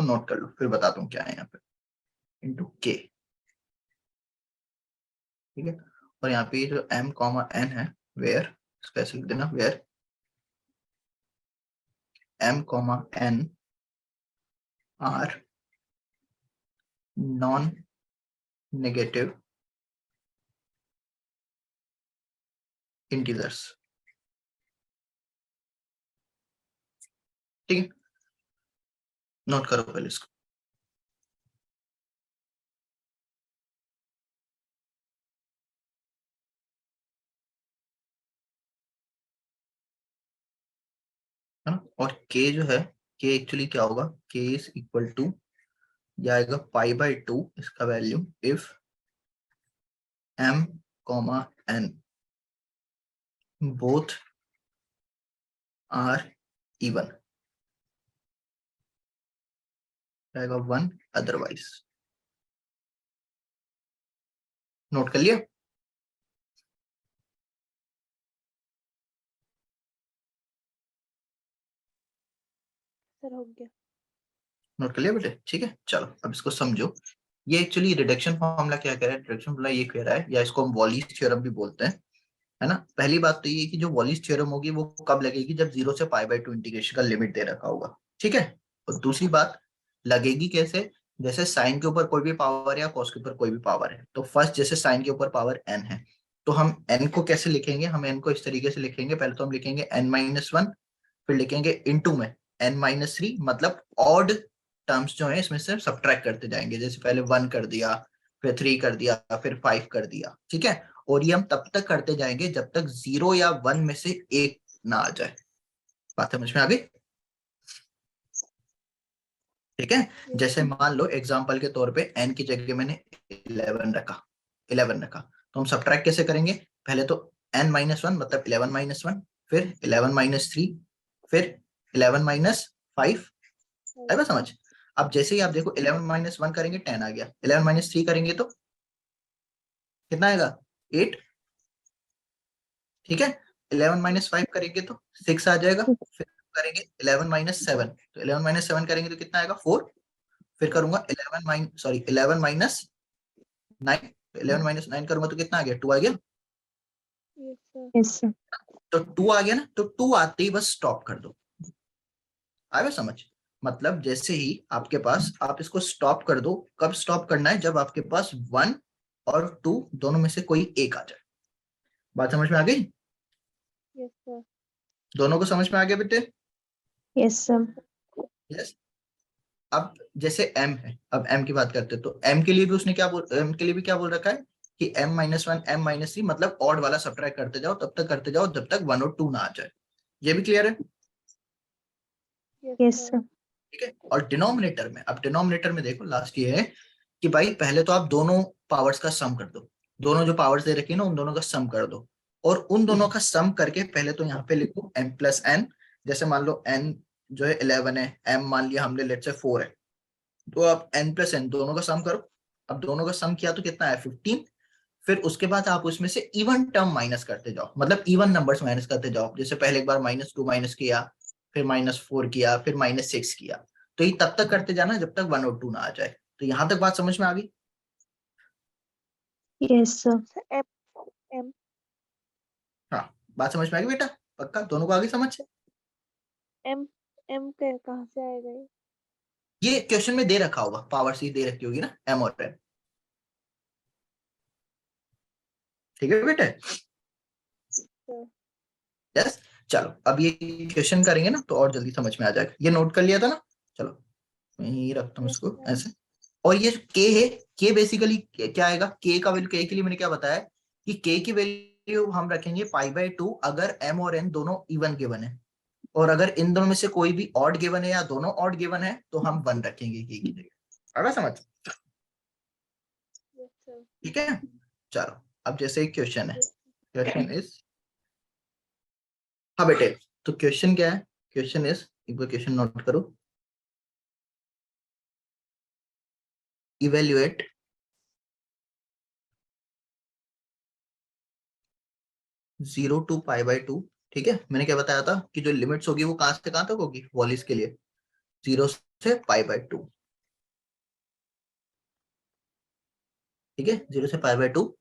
S1: नोट कर लो, फिर बताता हूँ क्या है यहाँ पे, इंटू k, ठीक है। और यहाँ पे जो m, n है, वेयर, इसका ऐसे लिख देना, where m, n are non negative integers, ठीक है। नोट करो पहले इसको, है ना। और k जो है, k एक्चुअली क्या होगा, k इज इक्वल टू, यह आएगा π/2 इसका value, if m, n both are even, आएगा 1 अदरवाइज। नोट कर लिया,
S3: सर हो गया।
S1: नोट कर लिया बेटे, ठीक है। चलो अब इसको समझो, ये एक्चुअली रिडक्शन फॉर्मूला क्या कह रहा है, रिडक्शन फॉर्मूला ये कह रहा है, या इसको हम वॉलिस थ्योरम भी बोलते हैं, है ना। पहली बात तो ये कि जो वॉलिस थ्योरम होगी वो कब लगेगी, जब 0 से π/2 इंटीग्रेशन का लिमिट दे रखा होगा, ठीक है। और दूसरी बात, लगेगी कैसे, जैसे साइन के ऊपर कोई भी पावर है या कॉस के ऊपर कोई भी पावर है, तो फर्स्ट जैसे साइन के ऊपर पावर n है, तो हम n को कैसे लिखेंगे, हम n को इस तरीके से लिखेंगे, पहले तो हम लिखेंगे n-1, फिर लिखेंगे इनटू में n-3, मतलब ऑड टर्म्स जो है इसमें से सब्ट्रैक्ट करते जाएंगे, जैसे पहले 1 कर दिया, फिर 3 कर दिया, फिर 5 कर दिया, ठीक है। और ये हम तब तक करते जाएंगे जब तक 0 या 1 में से एक ना आ जाए। बात समझ में आ गई, ठीक है। जैसे मान लो एग्जांपल के तौर पे n की जगह मैंने 11 रखा, 11 रखा, तो हम सब्ट्रैक्ट कैसे करेंगे, पहले तो n-1 मतलब 11-1, फिर 11-3, फिर 11-5, आएगा समझ। अब जैसे ही आप देखो 11-1 करेंगे 10 आ गया, 11-3 करेंगे तो कितना आएगा, 8, ठीक है। 11-5 करेंगे तो 6 आ जाएगा, फिर करेंगे 11-7, तो 11-7 करेंगे तो कितना आएगा, 4, फिर करूंगा 11-9, 11-9 करूंगा तो कितना आ गया, 2 आ गया,
S2: यस सर।
S1: तो 2 आ गया ना, तो 2 आते ही बस स्टॉप कर दो, आएगा समझ। मतलब जैसे ही आपके पास, आप इसको स्टॉप कर दो, कब स्टॉप करना है, जब आपके पास 1 और 2 दोनों में से कोई एक आ जाए। बात समझ में आ गई,
S3: यस सर।
S1: दोनों को समझ में आ गया बेटे,
S2: यस सर।
S1: यस। अब जैसे m है, अब m की बात करते हैं, तो m के लिए भी उसने m के लिए भी क्या बोल रखा है कि m-1 m-3, मतलब ऑड वाला सब्ट्रैक्ट करते जाओ, तब तक करते जाओ जब तक 1 और 2 ना आ जाए। ये भी क्लियर है,
S2: यस सर।
S1: ठीक है। और डिनोमिनेटर में, अब डिनोमिनेटर में देखो लास्ट ये है कि भाई पहले तो आप दोनों पावर्स का सम कर दो, दोनों जो पावर्स दे रखी है ना उन दोनों का सम कर दो, और उन दोनों का सम करके पहले तो यहाँ पे लिखो m+n, जैसे मान लो n जो है 11 है, m मान लिया हमने लेट्स से 4 है, तो आप n+n दोनों का सम करो। अब दोनों का सम किया तो कितना है, 15। फिर उसके बाद आप उसमें से इवन टर्म माइनस करते जाओ, मतलब इवन नंबर्स माइनस करते जाओ, जैसे पहले एक बार -2 माइनस किया, फिर -4 किया, फिर -6 किया, तो ये तब तक करते जाना जब तक 1 और 2 ना आ जाए। तो यहां तक बात समझ में आ गई,
S2: यस सर।
S3: सर m
S1: हाँ बात समझ में आ गई बेटा, पक्का दोनों को आ गई समझ।
S3: m m कहाँ से आएगा ये?
S1: ये क्वेश्चन में दे रखा होगा, पावर सी दे रखी होगी ना, m और n, ठीक है बेटे,
S3: सर
S1: यस। चलो अब ये क्वेश्चन करेंगे ना तो और जल्दी समझ में आ जाएगा। ये नोट कर लिया था ना, चलो मैं यही रखता हूँ
S3: Yes,
S1: इसको
S3: sir.
S1: ऐसे। और ये के है, के बेसिकली क्या आएगा, के का वैल्यू, के के लिए मैंने क्या बताया कि के की वैल्यू हम रखेंगे π/2 अगर m और n दोनों इवन गिवन है, और अगर इन दोनों में से कोई भी ऑड गिवन है या दोनों ऑड गिवन है तो हम 1 रखेंगे के की जगह। आगा समझ?
S3: Yes, sir.
S1: ठीक है, चलो अब जैसे एक क्वेश्चन है, क्वेश्चन इज, हाँ बेटे, तो क्वेश्चन क्या है, क्वेश्चन इज, एक बार क्वेश्चन नोट करो, इवेल्युएट जीरो टू π/2। ठीक है, मैंने क्या बताया था कि जो लिमिट्स होगी वो कहां से कहां तक होगी वॉलिस के लिए, 0 से π/2। ठीक है, 0 से π/2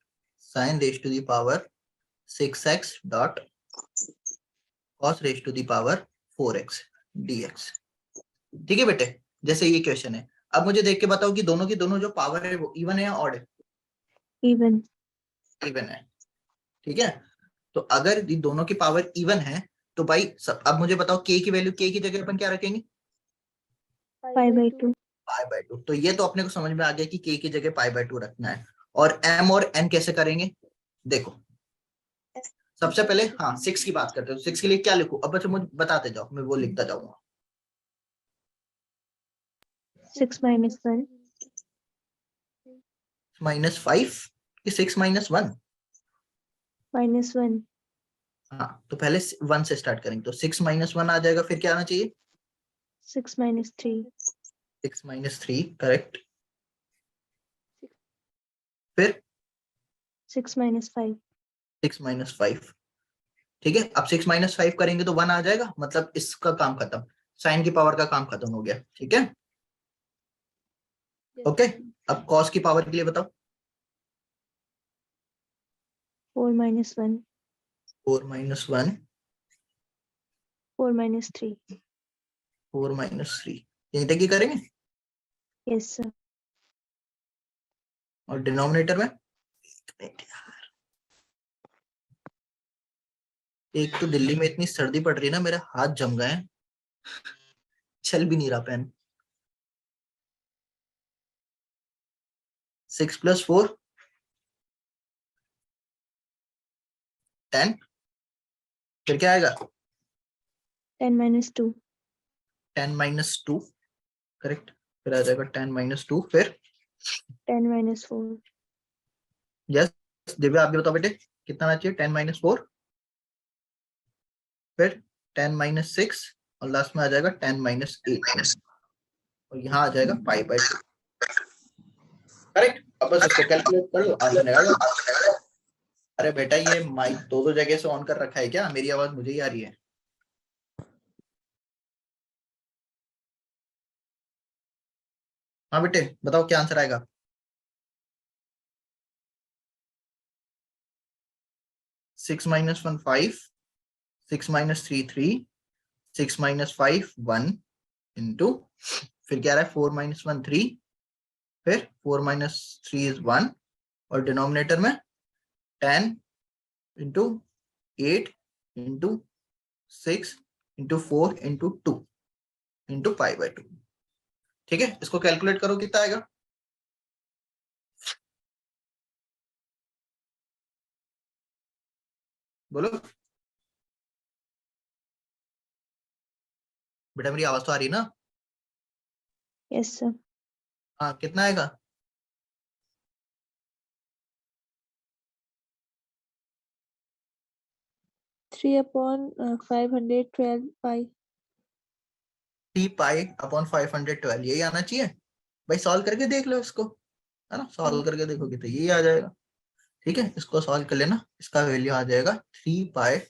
S1: sin raise to the power 6x dot cos raise to the power 4x dx। ठीक है बेटे, जैसे ये क्वेश्चन है, अब मुझे देख के बताओ कि दोनों की दोनों जो पावर है वो इवन है या ऑड है?
S2: इवन।
S1: इवन है। ठीक है, तो अगर ये दोनों की पावर इवन है तो भाई अब मुझे बताओ के की वैल्यू, के की जगह अपन क्या रखेंगे,
S2: π/2।
S1: π/2। तो ये तो अपने को समझ में आ गया कि के की जगह π/2 रखना है। और m और n कैसे करेंगे, देखो सबसे पहले हाँ 6 की बात करते हैं, 6 के लिए क्या लिखूं, अब बच्चों मुझे बताते जाओ, मैं वो लिखता जाऊंगा।
S2: 6 - 1
S1: -5 कि 6 - 1?
S2: -1
S1: हाँ तो पहले 1 से स्टार्ट करेंगे, तो 6 - 1 आ जाएगा, फिर क्या आना चाहिए,
S2: 6 - 3
S1: 6 - 3 करेक्ट, फिर
S2: 6 - 5
S1: 6 - 5। ठीक है, अब 6 - 5 करेंगे तो 1 आ जाएगा, मतलब इसका काम खत्म, साइन की पावर का काम खत्म हो गया। ठीक है,
S3: Yes,
S1: ओके,
S3: sir.
S1: अब कॉस की पावर के लिए बताओ,
S2: 4 - 1
S1: 4 - 1
S2: 4 - 3
S1: 4 - 3, यहीं तक ही करेंगे।
S2: Yes sir.
S1: और डिनोमिनेटर में एक तो दिल्ली में इतनी सर्दी पड़ रही है ना, मेरे हाथ जम गए हैं, चल भी नहीं रहा पेन। 6 + 4 10, फिर क्या आएगा,
S2: 10 - 2
S1: 10 - 2 करेक्ट, फिर आ जाएगा 10 - 2, फिर
S2: 10 - 4
S1: यस दिव्या आप भी बताओ बेटे कितना आना चाहिए, 10 - 4, फिर 10 - 6, और लास्ट में आ जाएगा 10 - 8, और यहाँ आ जाएगा π/2 करेक्ट। अब बस इसको कैलकुलेट कर लो, आंसर आएगा। अरे बेटा ये माइक दो दो जगह से ऑन कर रखा है क्या, मेरी आवाज मुझे ही आ रही है। हाँ बेटे बताओ क्या आंसर आएगा, 6 - 1 5, 6 - 3 3, 6 - 5 1 इंटू, फिर क्या रहा है 4 - 1 3, फिर 4 - 3 इज 1, और डिनोमिनेटर में 10 into 8 into 6 into 4 into 2 into π/2। ठीक है, इसको कैलकुलेट करो कितना आएगा, बोलो बेटा, मेरी आवाज तो आ रही है ना?
S2: Yes sir.
S1: हाँ कितना आएगा,
S3: 3/512 pi.
S1: 3π/512, यही आना चाहिए भाई, सॉल्व करके देख लो इसको, है ना, सॉल्व करके देखोगे तो यही आ जाएगा। ठीक है, इसको सॉल्व कर लेना, इसका वैल्यू आ जाएगा 3π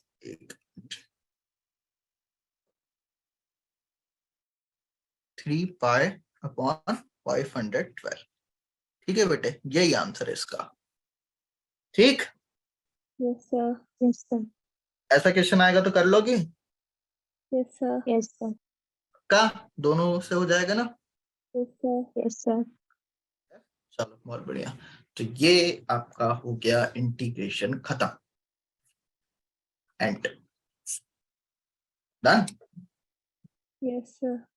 S1: 3π/512। ठीक है बेटे, यही आंसर है इसका। ठीक,
S3: Yes, sir.
S2: Yes sir.
S1: ऐसा क्वेश्चन आएगा तो कर लोगी
S3: Yes, sir.
S2: Yes sir.
S1: का, दोनों से हो जाएगा ना।
S3: Yes, sir.
S2: Yes sir.
S1: चलो बहुत बढ़िया, तो ये आपका हो गया इंटीग्रेशन खत्म, एंड Done?
S3: Yes, sir.